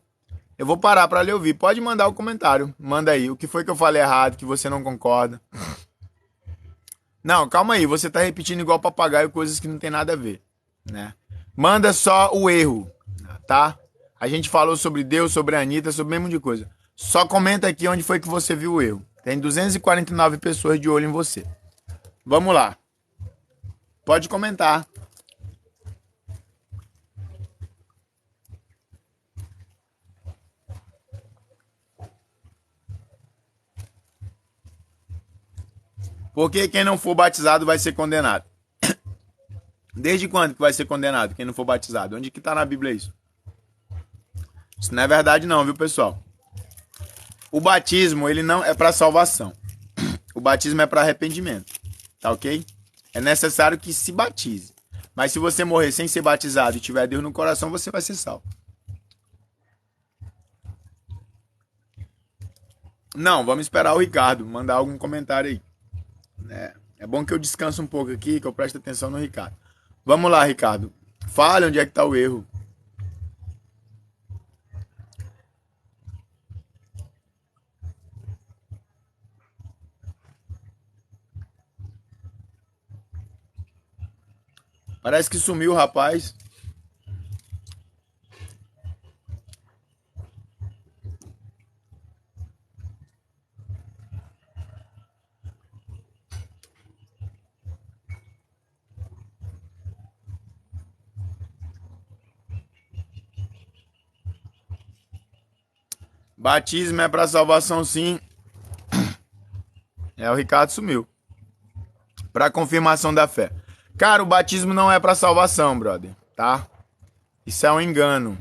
Eu vou parar pra lhe ouvir. Pode mandar o comentário. Manda aí. O que foi que eu falei errado, que você não concorda? Não, calma aí. Você tá repetindo igual papagaio coisas que não tem nada a ver, né? Manda só o erro, tá? A gente falou sobre Deus, sobre a Anitta, sobre o mesmo de coisa. Só comenta aqui onde foi que você viu o erro. Tem 249 pessoas de olho em você. Vamos lá. Pode comentar. Porque quem não for batizado vai ser condenado. Desde quando que vai ser condenado quem não for batizado? Onde que tá na Bíblia isso? Isso não é verdade não, viu, pessoal? O batismo, ele não é para salvação. O batismo é para arrependimento. Tá ok? É necessário que se batize. Mas se você morrer sem ser batizado e tiver Deus no coração, você vai ser salvo. Não, vamos esperar o Ricardo mandar algum comentário aí. É bom que eu descanse um pouco aqui, que eu preste atenção no Ricardo. Vamos lá, Ricardo. Fale onde é que tá o erro. Parece que sumiu o rapaz. Batismo é para salvação, sim. O Ricardo sumiu. Para confirmação da fé. Cara, o batismo não é para salvação, brother, tá? Isso é um engano.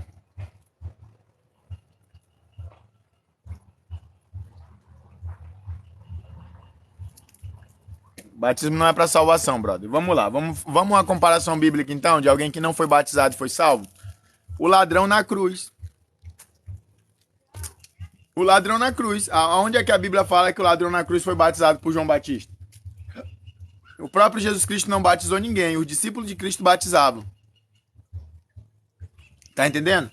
Batismo não é para salvação, brother. Vamos lá, vamos uma comparação bíblica então de alguém que não foi batizado e foi salvo. O ladrão na cruz. O ladrão na cruz. Aonde é que a Bíblia fala que o ladrão na cruz foi batizado por João Batista? O próprio Jesus Cristo não batizou ninguém. Os discípulos de Cristo batizavam. Tá entendendo?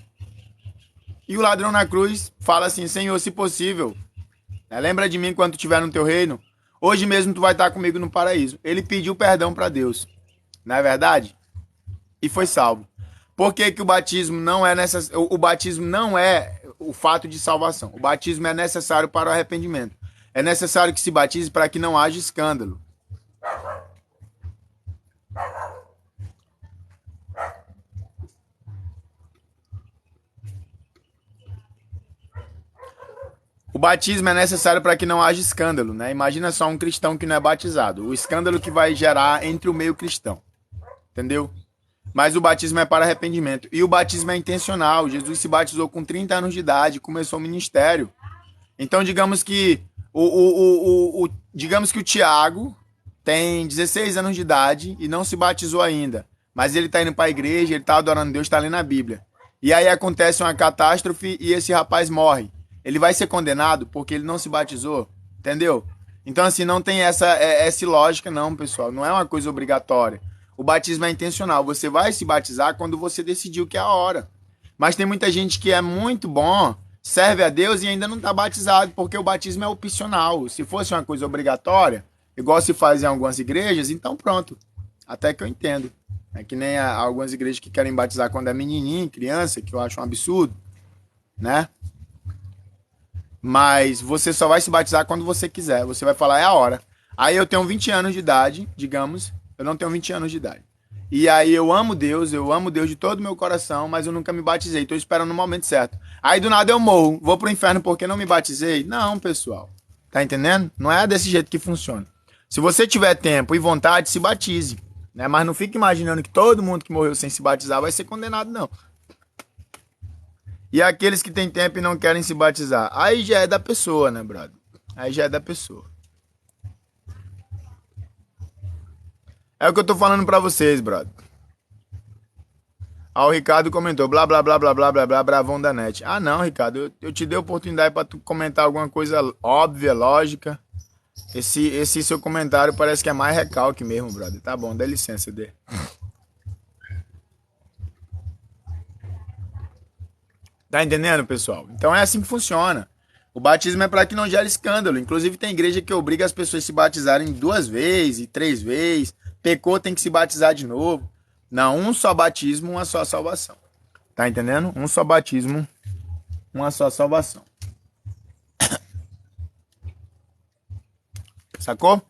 E o ladrão na cruz fala assim: Senhor, se possível, lembra de mim quando tu estiver no teu reino. Hoje mesmo tu vai estar comigo no paraíso. Ele pediu perdão para Deus. Não é verdade? E foi salvo. Por que que o batismo não é necessário? O batismo não é o fato de salvação. O batismo é necessário para o arrependimento. É necessário que se batize para que não haja escândalo. O batismo é necessário para que não haja escândalo, né? Imagina só um cristão que não é batizado. O escândalo que vai gerar entre o meio cristão. Entendeu? Mas o batismo é para arrependimento. E o batismo é intencional. Jesus se batizou com 30 anos de idade, começou o ministério. Então, digamos que digamos que o Tiago tem 16 anos de idade e não se batizou ainda. Mas ele está indo para a igreja, ele está adorando Deus, está lendo a Bíblia. E aí acontece uma catástrofe e esse rapaz morre. Ele vai ser condenado porque ele não se batizou, entendeu? Então, assim, não tem essa lógica, não, pessoal. Não é uma coisa obrigatória. O batismo é intencional. Você vai se batizar quando você decidiu que é a hora. Mas tem muita gente que é muito bom, serve a Deus e ainda não está batizado, porque o batismo é opcional. Se fosse uma coisa obrigatória, igual se faz em algumas igrejas, então pronto. Até que eu entendo. É que nem algumas igrejas que querem batizar quando é menininho, criança, que eu acho um absurdo, né? Mas você só vai se batizar quando você quiser. Você vai falar, é a hora. Aí eu tenho 20 anos de idade, digamos. Eu não tenho 20 anos de idade. E aí eu amo Deus de todo o meu coração, mas eu nunca me batizei. Estou esperando o momento certo. Aí do nada eu morro. Vou pro inferno porque não me batizei? Não, pessoal. Tá entendendo? Não é desse jeito que funciona. Se você tiver tempo e vontade, se batize. Né? Mas não fique imaginando que todo mundo que morreu sem se batizar vai ser condenado, não. E aqueles que têm tempo e não querem se batizar? Aí já é da pessoa, né, brother? Aí já é da pessoa. É o que eu tô falando pra vocês, brother. Ah, o Ricardo comentou, blá, blá, blá, blá, blá, blá, blá, bravão da net. Ah, não, Ricardo, eu te dei a oportunidade pra tu comentar alguma coisa óbvia, lógica. Esse seu comentário parece que é mais recalque mesmo, brother. Tá bom, dá licença, Dê. Tá entendendo, pessoal? Então é assim que funciona. O batismo é para que não gere escândalo. Inclusive tem igreja que obriga as pessoas a se batizarem 2 vezes e 3 vezes. Pecou, tem que se batizar de novo. Não, um só batismo, uma só salvação. Tá entendendo? Um só batismo, uma só salvação. Sacou?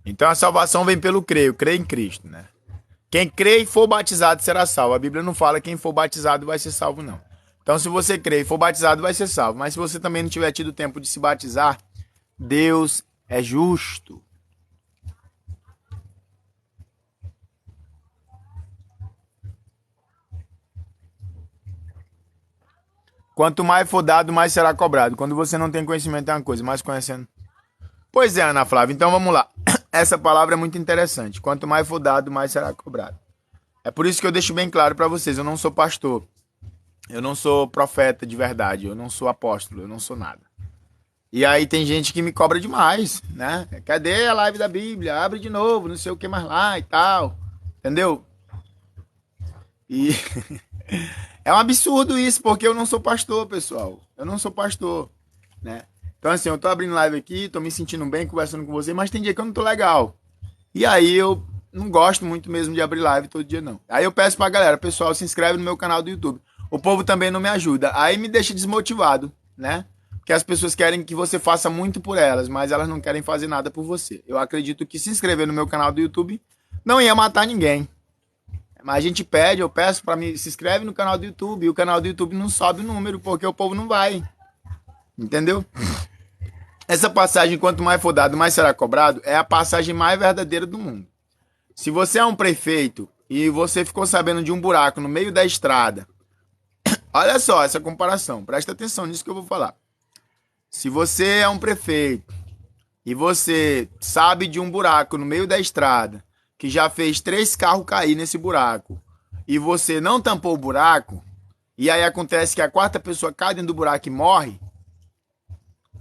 Então a salvação vem pelo crer em Cristo, né? Quem crê e for batizado será salvo. A Bíblia não fala que quem for batizado vai ser salvo, não. Então, se você crê e for batizado, vai ser salvo. Mas se você também não tiver tido tempo de se batizar, Deus é justo. Quanto mais for dado, mais será cobrado. Quando você não tem conhecimento é uma coisa, mais conhecendo. Pois é, Ana Flávia. Então vamos lá. Essa palavra é muito interessante. Quanto mais for dado, mais será cobrado. É por isso que eu deixo bem claro para vocês. Eu não sou pastor. Eu não sou profeta de verdade. Eu não sou apóstolo. Eu não sou nada. E aí tem gente que me cobra demais, né? Cadê a live da Bíblia? Abre de novo, não sei o que mais lá e tal. Entendeu? E é um absurdo isso, porque eu não sou pastor, pessoal. Eu não sou pastor, né? Então assim, eu tô abrindo live aqui, tô me sentindo bem conversando com você, mas tem dia que eu não tô legal. E aí eu não gosto muito mesmo de abrir live todo dia, não. Aí eu peço pra galera, pessoal, se inscreve no meu canal do YouTube. O povo também não me ajuda. Aí me deixa desmotivado, né? Porque as pessoas querem que você faça muito por elas, mas elas não querem fazer nada por você. Eu acredito que se inscrever no meu canal do YouTube não ia matar ninguém. Mas a gente pede, eu peço pra mim, se inscreve no canal do YouTube. E o canal do YouTube não sobe o número, porque o povo não vai. Entendeu? Essa passagem, quanto mais for dado, mais será cobrado, é a passagem mais verdadeira do mundo. Se você é um prefeito e você ficou sabendo de um buraco no meio da estrada, olha só essa comparação, presta atenção nisso que eu vou falar. Se você é um prefeito e você sabe de um buraco no meio da estrada, que já fez 3 carros cair nesse buraco, e você não tampou o buraco, e aí acontece que a 4ª pessoa cai dentro do buraco e morre,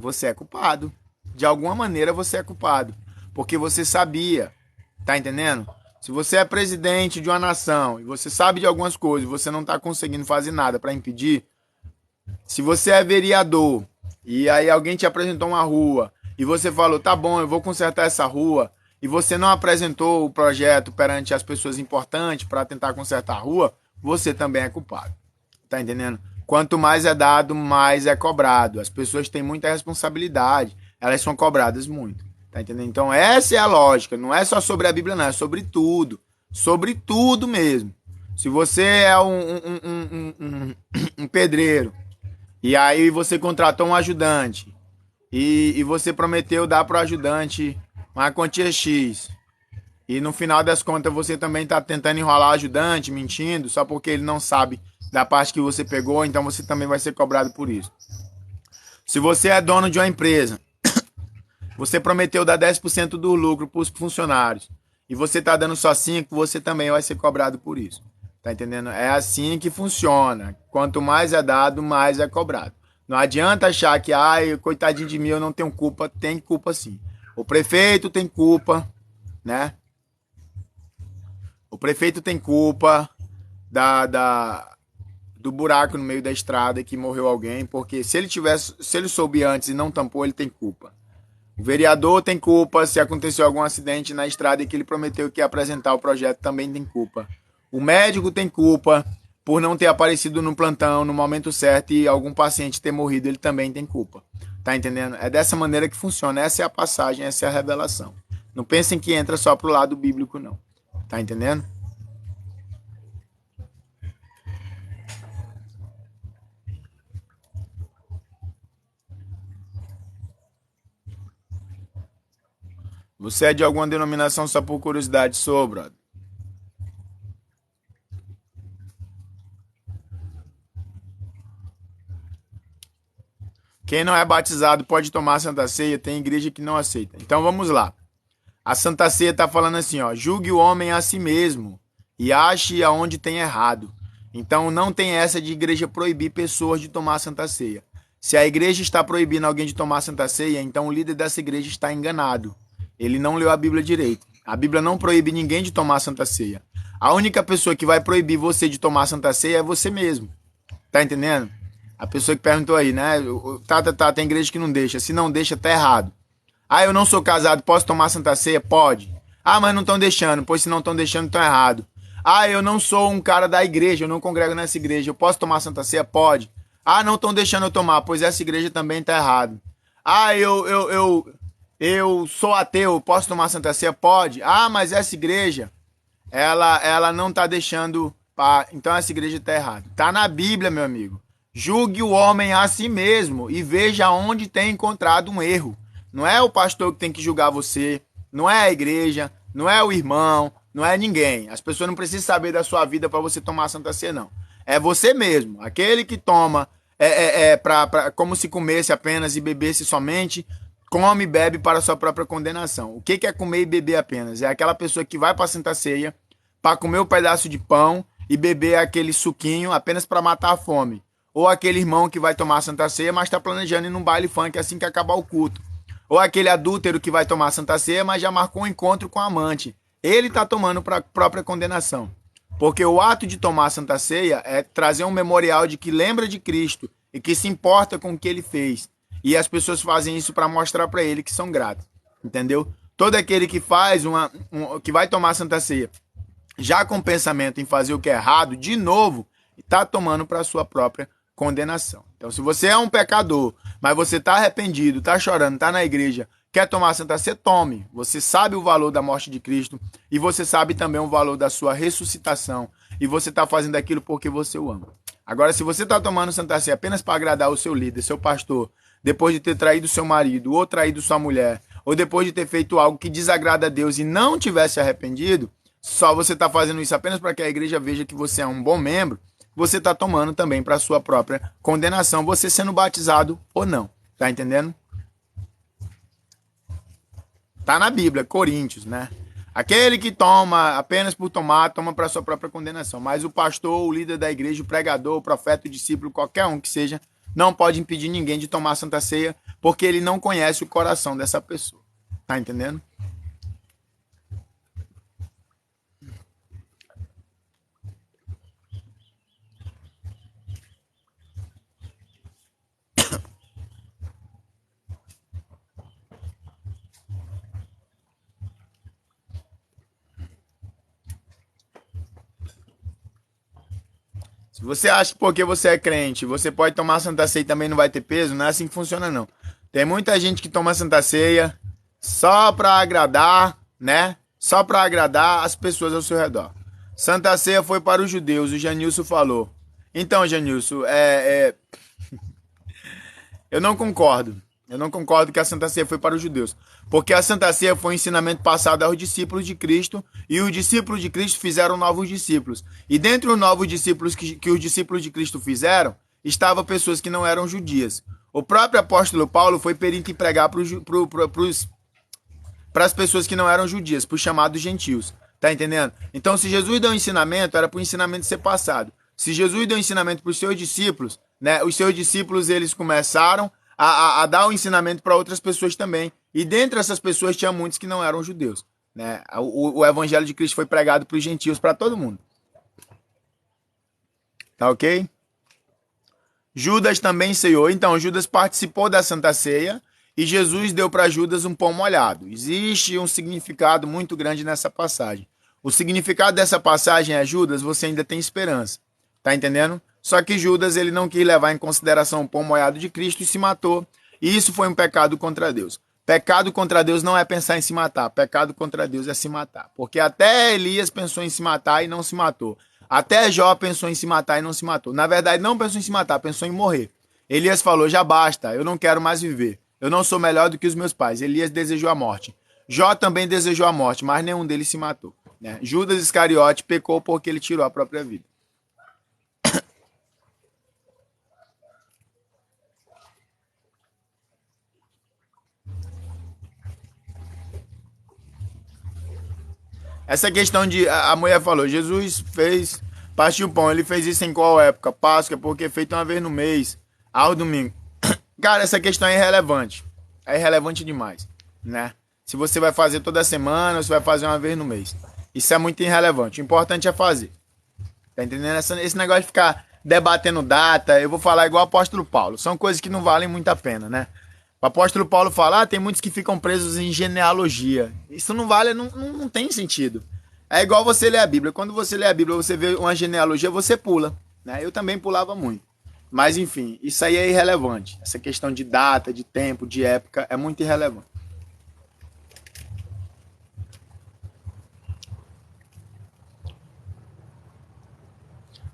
você é culpado. De alguma maneira você é culpado. Porque você sabia. Tá entendendo? Se você é presidente de uma nação e você sabe de algumas coisas e você não tá conseguindo fazer nada para impedir, se você é vereador e aí alguém te apresentou uma rua e você falou, tá bom, eu vou consertar essa rua, e você não apresentou o projeto perante as pessoas importantes para tentar consertar a rua, você também é culpado. Tá entendendo? Quanto mais é dado, mais é cobrado. As pessoas têm muita responsabilidade. Elas são cobradas muito. Tá entendendo? Então essa é a lógica. Não é só sobre a Bíblia, não. É sobre tudo. Sobre tudo mesmo. Se você é um pedreiro E aí você contratou um ajudante. E você prometeu dar para o ajudante uma quantia X. E no final das contas você também está tentando enrolar o ajudante, mentindo, só porque ele não sabe da parte que você pegou, então você também vai ser cobrado por isso. Se você é dono de uma empresa, você prometeu dar 10% do lucro para os funcionários e você está dando só 5%, você também vai ser cobrado por isso. Tá entendendo? É assim que funciona. Quanto mais é dado, mais é cobrado. Não adianta achar que, ai, coitadinho de mim, eu não tenho culpa. Tem culpa sim. O prefeito tem culpa, né? O prefeito tem culpa do buraco no meio da estrada que morreu alguém, porque se ele soube antes e não tampou, ele tem culpa. O vereador tem culpa se aconteceu algum acidente na estrada e que ele prometeu que ia apresentar o projeto, também tem culpa. O médico tem culpa por não ter aparecido no plantão no momento certo e algum paciente ter morrido, ele também tem culpa. Tá entendendo? É dessa maneira que funciona. Essa é a passagem, essa é a revelação. Não pensem que entra só pro lado bíblico, não. Tá entendendo? Você é de alguma denominação só por curiosidade, sou, brother? Quem não é batizado pode tomar a Santa Ceia, tem igreja que não aceita. Então vamos lá. A Santa Ceia está falando assim, ó, julgue o homem a si mesmo e ache aonde tem errado. Então não tem essa de igreja proibir pessoas de tomar a Santa Ceia. Se a igreja está proibindo alguém de tomar a Santa Ceia, então o líder dessa igreja está enganado. Ele não leu a Bíblia direito. A Bíblia não proíbe ninguém de tomar a Santa Ceia. A única pessoa que vai proibir você de tomar a Santa Ceia é você mesmo. Tá entendendo? A pessoa que perguntou aí, né? Tem igreja que não deixa. Se não deixa, tá errado. Ah, eu não sou casado, posso tomar Santa Ceia? Pode. Ah, mas não estão deixando. Pois se não estão deixando, estão errado. Ah, eu não sou um cara da igreja, eu não congrego nessa igreja. Eu posso tomar Santa Ceia? Pode. Ah, não estão deixando eu tomar, pois essa igreja também está errado. Ah, eu sou ateu, posso tomar Santa Ceia? Pode. Ah, mas essa igreja, ela não está deixando. Então essa igreja está errada. Está na Bíblia, meu amigo. Julgue o homem a si mesmo e veja onde tem encontrado um erro. Não é o pastor que tem que julgar você, não é a igreja, não é o irmão, não é ninguém. As pessoas não precisam saber da sua vida para você tomar a Santa Ceia, não. É você mesmo, aquele que toma como se comesse apenas e bebesse somente, come e bebe para a sua própria condenação. O que é comer e beber apenas? É aquela pessoa que vai para a Santa Ceia para comer um pedaço de pão e beber aquele suquinho apenas para matar a fome. Ou aquele irmão que vai tomar a Santa Ceia, mas está planejando ir num baile funk assim que acabar o culto. Ou aquele adúltero que vai tomar a Santa Ceia, mas já marcou um encontro com a amante. Ele está tomando para a própria condenação. Porque o ato de tomar a Santa Ceia é trazer um memorial de que lembra de Cristo e que se importa com o que ele fez. E as pessoas fazem isso para mostrar para ele que são gratos. Entendeu? Todo aquele que faz que vai tomar a Santa Ceia já com pensamento em fazer o que é errado, de novo, está tomando para a sua própria condenação. Então, se você é um pecador, mas você está arrependido, está chorando, está na igreja, quer tomar a Santa Ceia, tome. Você sabe o valor da morte de Cristo e você sabe também o valor da sua ressuscitação e você está fazendo aquilo porque você o ama. Agora, se você está tomando Santa Ceia apenas para agradar o seu líder, seu pastor, depois de ter traído seu marido ou traído sua mulher, ou depois de ter feito algo que desagrada a Deus e não tivesse arrependido, só você está fazendo isso apenas para que a igreja veja que você é um bom membro, você está tomando também para a sua própria condenação, você sendo batizado ou não. Tá entendendo? Tá na Bíblia, Coríntios, né? Aquele que toma apenas por tomar, toma para a sua própria condenação. Mas o pastor, o líder da igreja, o pregador, o profeta, o discípulo, qualquer um que seja, não pode impedir ninguém de tomar a Santa Ceia, porque ele não conhece o coração dessa pessoa. Tá entendendo? Se você acha que porque você é crente, você pode tomar Santa Ceia e também não vai ter peso, não é assim que funciona, não. Tem muita gente que toma Santa Ceia só para agradar, né? Só para agradar as pessoas ao seu redor. Santa Ceia foi para os judeus, o Janilson falou. Então, Janilson, Eu não concordo. Eu não concordo que a Santa Ceia foi para os judeus. Porque a Santa Ceia foi um ensinamento passado aos discípulos de Cristo e os discípulos de Cristo fizeram novos discípulos. E dentre os novos discípulos que os discípulos de Cristo fizeram, estavam pessoas que não eram judias. O próprio apóstolo Paulo foi perito em pregar para as pessoas que não eram judias, para os chamados gentios. Tá entendendo? Então, se Jesus deu um ensinamento, era para o ensinamento ser passado. Se Jesus deu um ensinamento para os seus discípulos, né, os seus discípulos eles começaram a dar o ensinamento para outras pessoas também. E dentre essas pessoas tinha muitos que não eram judeus. Né? O evangelho de Cristo foi pregado para os gentios, para todo mundo. Tá ok? Judas também ceiou. Então, Judas participou da Santa Ceia e Jesus deu para Judas um pão molhado. Existe um significado muito grande nessa passagem. O significado dessa passagem é: Judas, você ainda tem esperança. Tá entendendo? Só que Judas ele não quis levar em consideração o pão molhado de Cristo e se matou. E isso foi um pecado contra Deus. Pecado contra Deus não é pensar em se matar. Pecado contra Deus é se matar. Porque até Elias pensou em se matar e não se matou. Até Jó pensou em se matar e não se matou. Na verdade, não pensou em se matar, pensou em morrer. Elias falou: já basta, eu não quero mais viver. Eu não sou melhor do que os meus pais. Elias desejou a morte. Jó também desejou a morte, mas nenhum deles se matou. Né? Judas Iscariote pecou porque ele tirou a própria vida. Essa questão de... A mulher falou, Jesus fez... Partiu o pão, ele fez isso em qual época? Páscoa, porque é feito uma vez no mês. Ao domingo. Cara, essa questão é irrelevante. É irrelevante demais, né? Se você vai fazer toda semana ou se vai fazer uma vez no mês. Isso é muito irrelevante. O importante é fazer. Tá entendendo? Esse negócio de ficar debatendo data, eu vou falar igual o apóstolo Paulo. São coisas que não valem muito a pena, né? O apóstolo Paulo fala, tem muitos que ficam presos em genealogia. Isso não vale, não tem sentido. É igual você ler a Bíblia. Quando você lê a Bíblia, você vê uma genealogia, você pula. Né? Eu também pulava muito. Mas, enfim, isso aí é irrelevante. Essa questão de data, de tempo, de época, é muito irrelevante.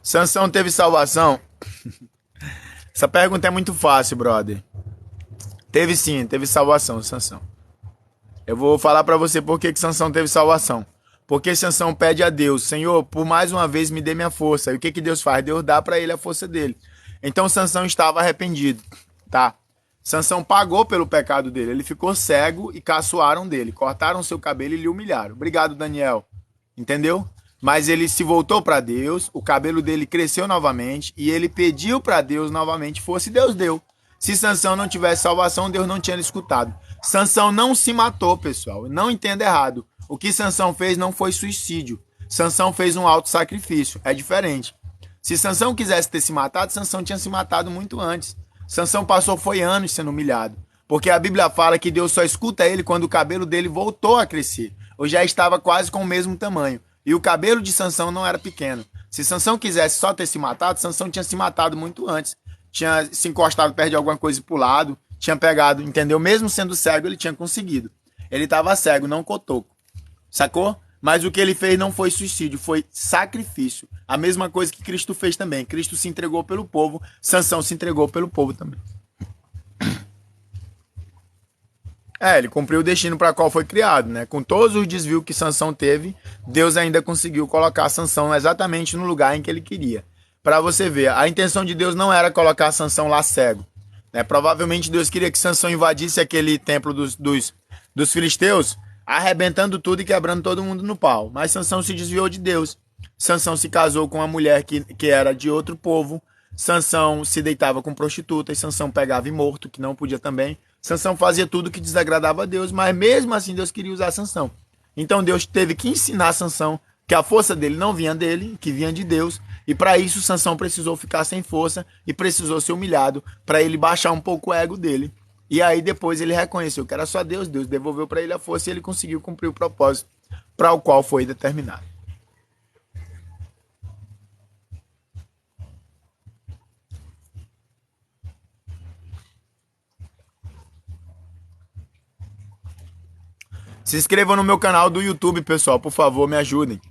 Sansão teve salvação? Essa pergunta é muito fácil, brother. Teve sim, teve salvação, Sansão. Eu vou falar pra você por que Sansão teve salvação. Porque Sansão pede a Deus, Senhor, por mais uma vez me dê minha força. E o que Deus faz? Deus dá pra ele a força dele. Então Sansão estava arrependido, tá? Sansão pagou pelo pecado dele. Ele ficou cego e caçoaram dele. Cortaram seu cabelo e lhe humilharam. Obrigado, Daniel. Entendeu? Mas ele se voltou pra Deus, o cabelo dele cresceu novamente e ele pediu pra Deus novamente força e Deus deu. Se Sansão não tivesse salvação, Deus não tinha escutado. Sansão não se matou, pessoal. Não entenda errado. O que Sansão fez não foi suicídio. Sansão fez um auto-sacrifício. É diferente. Se Sansão quisesse ter se matado, Sansão tinha se matado muito antes. Sansão foi anos sendo humilhado. Porque a Bíblia fala que Deus só escuta ele quando o cabelo dele voltou a crescer. Ou já estava quase com o mesmo tamanho. E o cabelo de Sansão não era pequeno. Se Sansão quisesse só ter se matado, Sansão tinha se matado muito antes. Tinha se encostado perto de alguma coisa e pulado, tinha pegado, entendeu? Mesmo sendo cego, ele tinha conseguido. Ele estava cego, não cotoco. Sacou? Mas o que ele fez não foi suicídio, foi sacrifício. A mesma coisa que Cristo fez também. Cristo se entregou pelo povo, Sansão se entregou pelo povo também. Ele cumpriu o destino para qual foi criado, né? Com todos os desvios que Sansão teve, Deus ainda conseguiu colocar Sansão exatamente no lugar em que ele queria. Para você ver, a intenção de Deus não era colocar Sansão lá cego. Né? Provavelmente Deus queria que Sansão invadisse aquele templo dos filisteus, arrebentando tudo e quebrando todo mundo no pau. Mas Sansão se desviou de Deus. Sansão se casou com uma mulher que era de outro povo. Sansão se deitava com prostitutas. Sansão pegava e morto, que não podia também. Sansão fazia tudo que desagradava a Deus, mas mesmo assim Deus queria usar Sansão. Então Deus teve que ensinar Sansão que a força dele não vinha dele, que vinha de Deus. E para isso Sansão precisou ficar sem força e precisou ser humilhado para ele baixar um pouco o ego dele. E aí depois ele reconheceu que era só Deus, Deus devolveu para ele a força e ele conseguiu cumprir o propósito para o qual foi determinado. Se inscrevam no meu canal do YouTube, pessoal, por favor, me ajudem.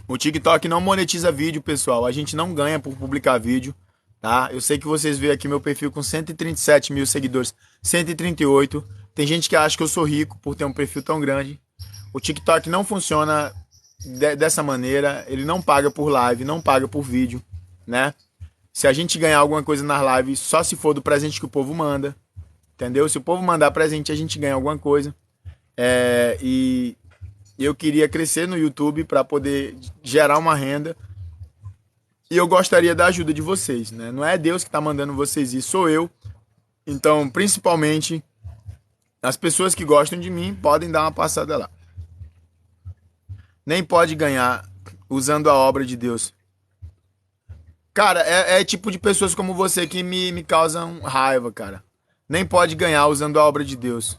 O TikTok não monetiza vídeo, pessoal. A gente não ganha por publicar vídeo. tá? Eu sei que vocês veem aqui meu perfil com 137 mil seguidores, 138. Tem gente que acha que eu sou rico por ter um perfil tão grande. O TikTok não funciona dessa maneira, ele não paga por live, não paga por vídeo, né? Se a gente ganhar alguma coisa nas lives, só se for do presente que o povo manda, entendeu? Se o povo mandar presente, a gente ganha alguma coisa. E eu queria crescer no YouTube para poder gerar uma renda. E eu gostaria da ajuda de vocês, né? Não é Deus que está mandando vocês ir, sou eu. Então, principalmente, as pessoas que gostam de mim podem dar uma passada lá. Nem pode ganhar usando a obra de Deus. Cara, é tipo de pessoas como você que me causam raiva, cara. Nem pode ganhar usando a obra de Deus.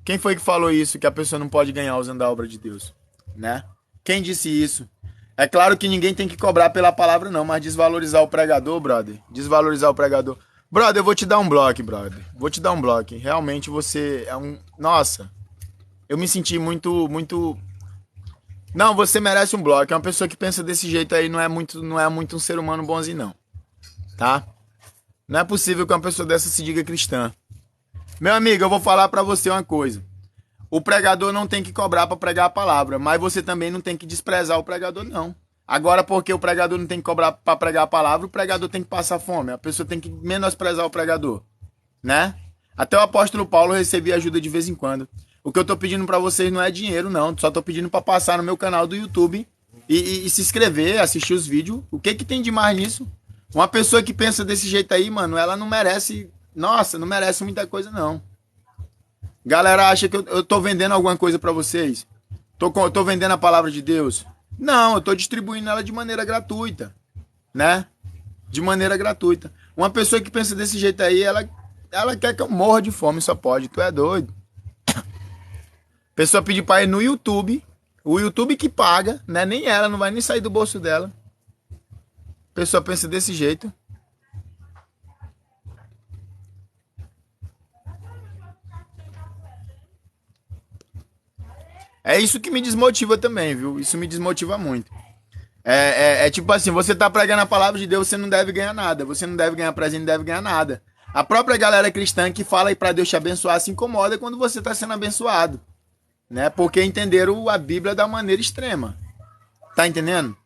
Quem foi que falou isso, que a pessoa não pode ganhar usando a obra de Deus? Né? Quem disse isso? É claro que ninguém tem que cobrar pela palavra não, mas desvalorizar o pregador, brother. Desvalorizar o pregador. Brother, eu vou te dar um bloco, brother. Vou te dar um bloco. Realmente você é um... Nossa, eu me senti muito... Não, você merece um bloco. É uma pessoa que pensa desse jeito aí, não é muito um ser humano bonzinho, não. Tá? Não é possível que uma pessoa dessa se diga cristã. Meu amigo, eu vou falar pra você uma coisa. O pregador não tem que cobrar pra pregar a palavra, mas você também não tem que desprezar o pregador, não. Agora, porque o pregador não tem que cobrar pra pregar a palavra, o pregador tem que passar fome. A pessoa tem que menosprezar o pregador, né? Até o apóstolo Paulo recebia ajuda de vez em quando. O que eu tô pedindo pra vocês não é dinheiro, não. Só tô pedindo pra passar no meu canal do YouTube e se inscrever, assistir os vídeos. O que tem de mais nisso? Uma pessoa que pensa desse jeito aí, mano, ela não merece... Nossa, não merece muita coisa, não. Galera acha que eu tô vendendo alguma coisa pra vocês? Tô vendendo a palavra de Deus? Não, eu tô distribuindo ela de maneira gratuita, né? De maneira gratuita. Uma pessoa que pensa desse jeito aí, ela quer que eu morra de fome, só pode. Tu é doido. Pessoa pedir pra ir no YouTube, o YouTube que paga, né? Nem ela, não vai nem sair do bolso dela. Pessoa pensa desse jeito. É isso que me desmotiva também, viu? Isso me desmotiva muito. É tipo assim, você tá pregando a palavra de Deus, você não deve ganhar nada. Você não deve ganhar presente, não deve ganhar nada. A própria galera cristã que fala aí pra Deus te abençoar se incomoda quando você tá sendo abençoado. Né? Porque entenderam a Bíblia da maneira extrema. Tá entendendo?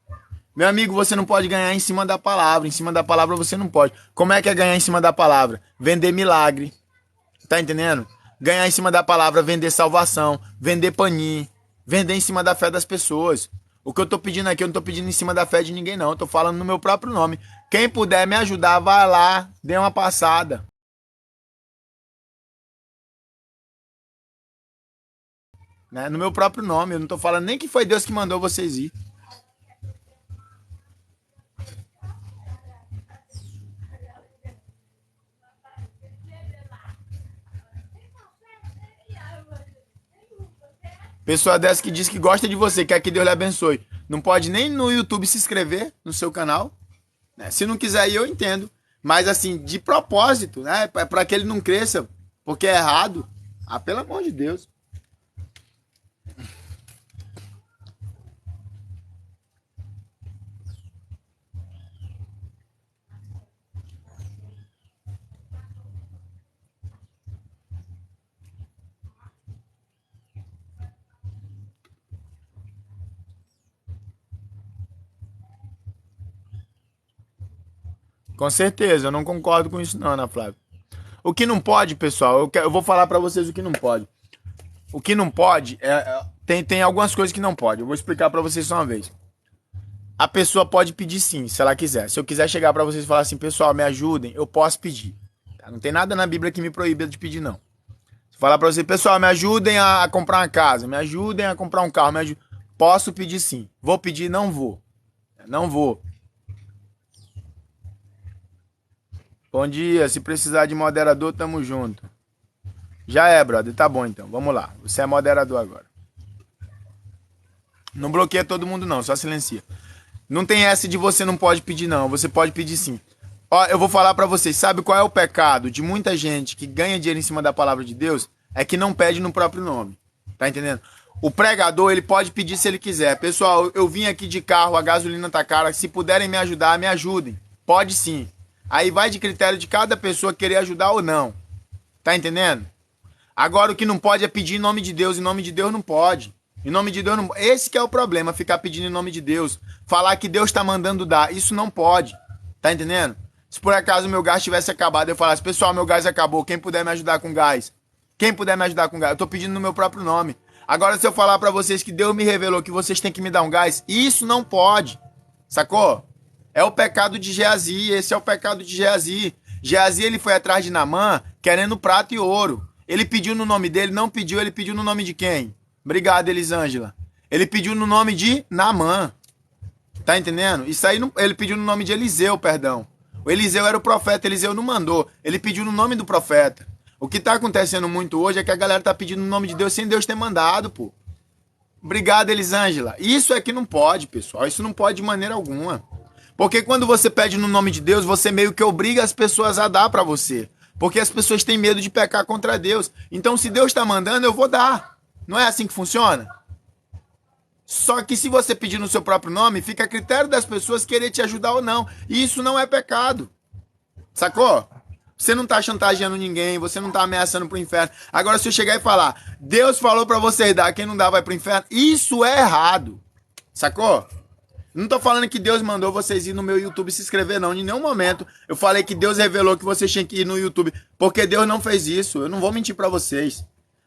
Meu amigo, você não pode ganhar em cima da palavra. Em cima da palavra você não pode. Como é que é ganhar em cima da palavra? Vender milagre. Tá entendendo? Ganhar em cima da palavra, vender salvação, vender paninho, vender em cima da fé das pessoas. O que eu tô pedindo aqui, eu não tô pedindo em cima da fé de ninguém, não. Eu tô falando no meu próprio nome. Quem puder me ajudar, vai lá, dê uma passada. Né? No meu próprio nome. Eu não tô falando nem que foi Deus que mandou vocês ir. Pessoa dessa que diz que gosta de você, quer que Deus lhe abençoe. Não pode nem no YouTube se inscrever no seu canal. Né? Se não quiser ir, eu entendo. Mas assim, de propósito, né? Para que ele não cresça, porque é errado. Ah, pelo amor de Deus. Com certeza, eu não concordo com isso não, Ana Flávia. O que não pode, pessoal, eu vou falar pra vocês o que não pode. O que não pode, tem algumas coisas que não pode. Eu vou explicar pra vocês só uma vez. A pessoa pode pedir sim, se ela quiser. Se eu quiser chegar pra vocês e falar assim, pessoal, me ajudem, eu posso pedir. Tá? Não tem nada na Bíblia que me proíba de pedir, não. Se falar pra vocês, pessoal, me ajudem a comprar uma casa, me ajudem a comprar um carro, posso pedir sim. Vou pedir, não vou. Não vou. Bom dia, se precisar de moderador, tamo junto. Já é, brother, tá bom então, vamos lá. Você é moderador agora. Não bloqueia todo mundo não, só silencia. Não tem essa de você não pode pedir não, você pode pedir sim. Ó, eu vou falar pra vocês, sabe qual é o pecado de muita gente que ganha dinheiro em cima da palavra de Deus? É que não pede no próprio nome, tá entendendo? O pregador, ele pode pedir se ele quiser. Pessoal, eu vim aqui de carro, a gasolina tá cara, se puderem me ajudar, me ajudem. Pode sim. Aí vai de critério de cada pessoa querer ajudar ou não. Tá entendendo? Agora o que não pode é pedir em nome de Deus. Em nome de Deus não pode. Em nome de Deus não. Esse que é o problema, ficar pedindo em nome de Deus. Falar que Deus tá mandando dar. Isso não pode. Tá entendendo? Se por acaso meu gás tivesse acabado, eu falasse, pessoal, meu gás acabou. Quem puder me ajudar com gás? Quem puder me ajudar com gás? Eu tô pedindo no meu próprio nome. Agora, se eu falar pra vocês que Deus me revelou que vocês têm que me dar um gás, isso não pode. Sacou? É o pecado de Geazi. Esse é o pecado de Geazi. Geazi, ele foi atrás de Naamã querendo prata e ouro. Ele pediu no nome dele, não pediu, ele pediu no nome de quem? Obrigado, Elisângela. Ele pediu no nome de Naamã. Tá entendendo? Isso aí, ele pediu no nome de Eliseu, perdão. O Eliseu era o profeta, Eliseu não mandou. Ele pediu no nome do profeta. O que tá acontecendo muito hoje é que a galera tá pedindo no nome de Deus sem Deus ter mandado, pô. Obrigado, Elisângela. Isso é que não pode, pessoal. Isso não pode de maneira alguma. Porque quando você pede no nome de Deus, você meio que obriga as pessoas a dar pra você. Porque as pessoas têm medo de pecar contra Deus. Então, se Deus tá mandando, eu vou dar. Não é assim que funciona? Só que se você pedir no seu próprio nome, fica a critério das pessoas querer te ajudar ou não. E isso não é pecado. Sacou? Você não tá chantageando ninguém, você não tá ameaçando pro inferno. Agora, se eu chegar e falar, Deus falou pra vocês dar, quem não dá vai pro inferno, isso é errado. Sacou? Não tô falando que Deus mandou vocês ir no meu YouTube se inscrever, não. Em nenhum momento eu falei que Deus revelou que vocês tinham que ir no YouTube. Porque Deus não fez isso. Eu não vou mentir pra vocês.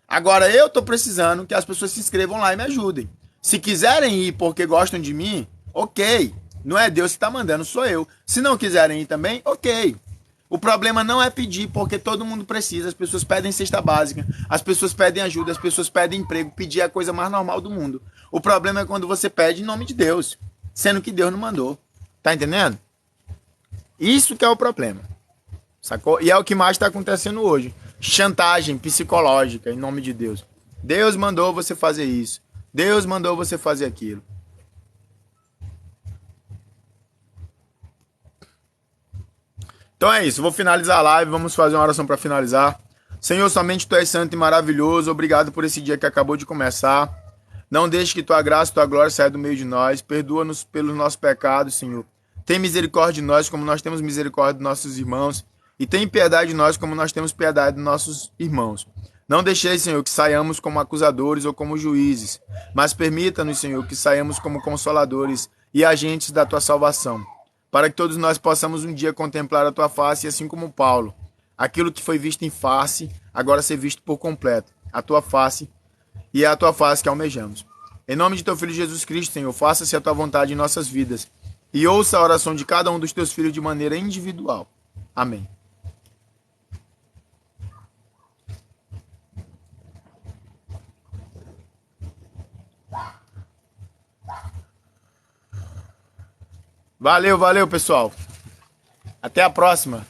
Agora, eu tô precisando que as pessoas se inscrevam lá e me ajudem. Se quiserem ir porque gostam de mim, ok. Não é Deus que tá mandando, sou eu. Se não quiserem ir também, ok. O problema não é pedir, porque todo mundo precisa. As pessoas pedem cesta básica, as pessoas pedem ajuda, as pessoas pedem emprego. Pedir é a coisa mais normal do mundo. O problema é quando você pede em nome de Deus, sendo que Deus não mandou. Tá entendendo? Isso que é o problema. Sacou? E é o que mais está acontecendo hoje. Chantagem psicológica em nome de Deus. Deus mandou você fazer isso. Deus mandou você fazer aquilo. Então é isso, vou finalizar a live, vamos fazer uma oração para finalizar. Senhor, somente Tu és santo e maravilhoso, obrigado por esse dia que acabou de começar. Não deixe que Tua graça e Tua glória saia do meio de nós, perdoa-nos pelos nossos pecados, Senhor. Tem misericórdia de nós como nós temos misericórdia dos nossos irmãos, e tem piedade de nós como nós temos piedade dos nossos irmãos. Não deixeis, Senhor, que saiamos como acusadores ou como juízes, mas permita-nos, Senhor, que saiamos como consoladores e agentes da Tua salvação, para que todos nós possamos um dia contemplar a Tua face, assim como Paulo. Aquilo que foi visto em face, agora ser visto por completo. A Tua face, e é a Tua face que almejamos. Em nome de Teu Filho Jesus Cristo, Senhor, faça-se a Tua vontade em nossas vidas, e ouça a oração de cada um dos Teus filhos de maneira individual. Amém. Valeu, pessoal. Até a próxima.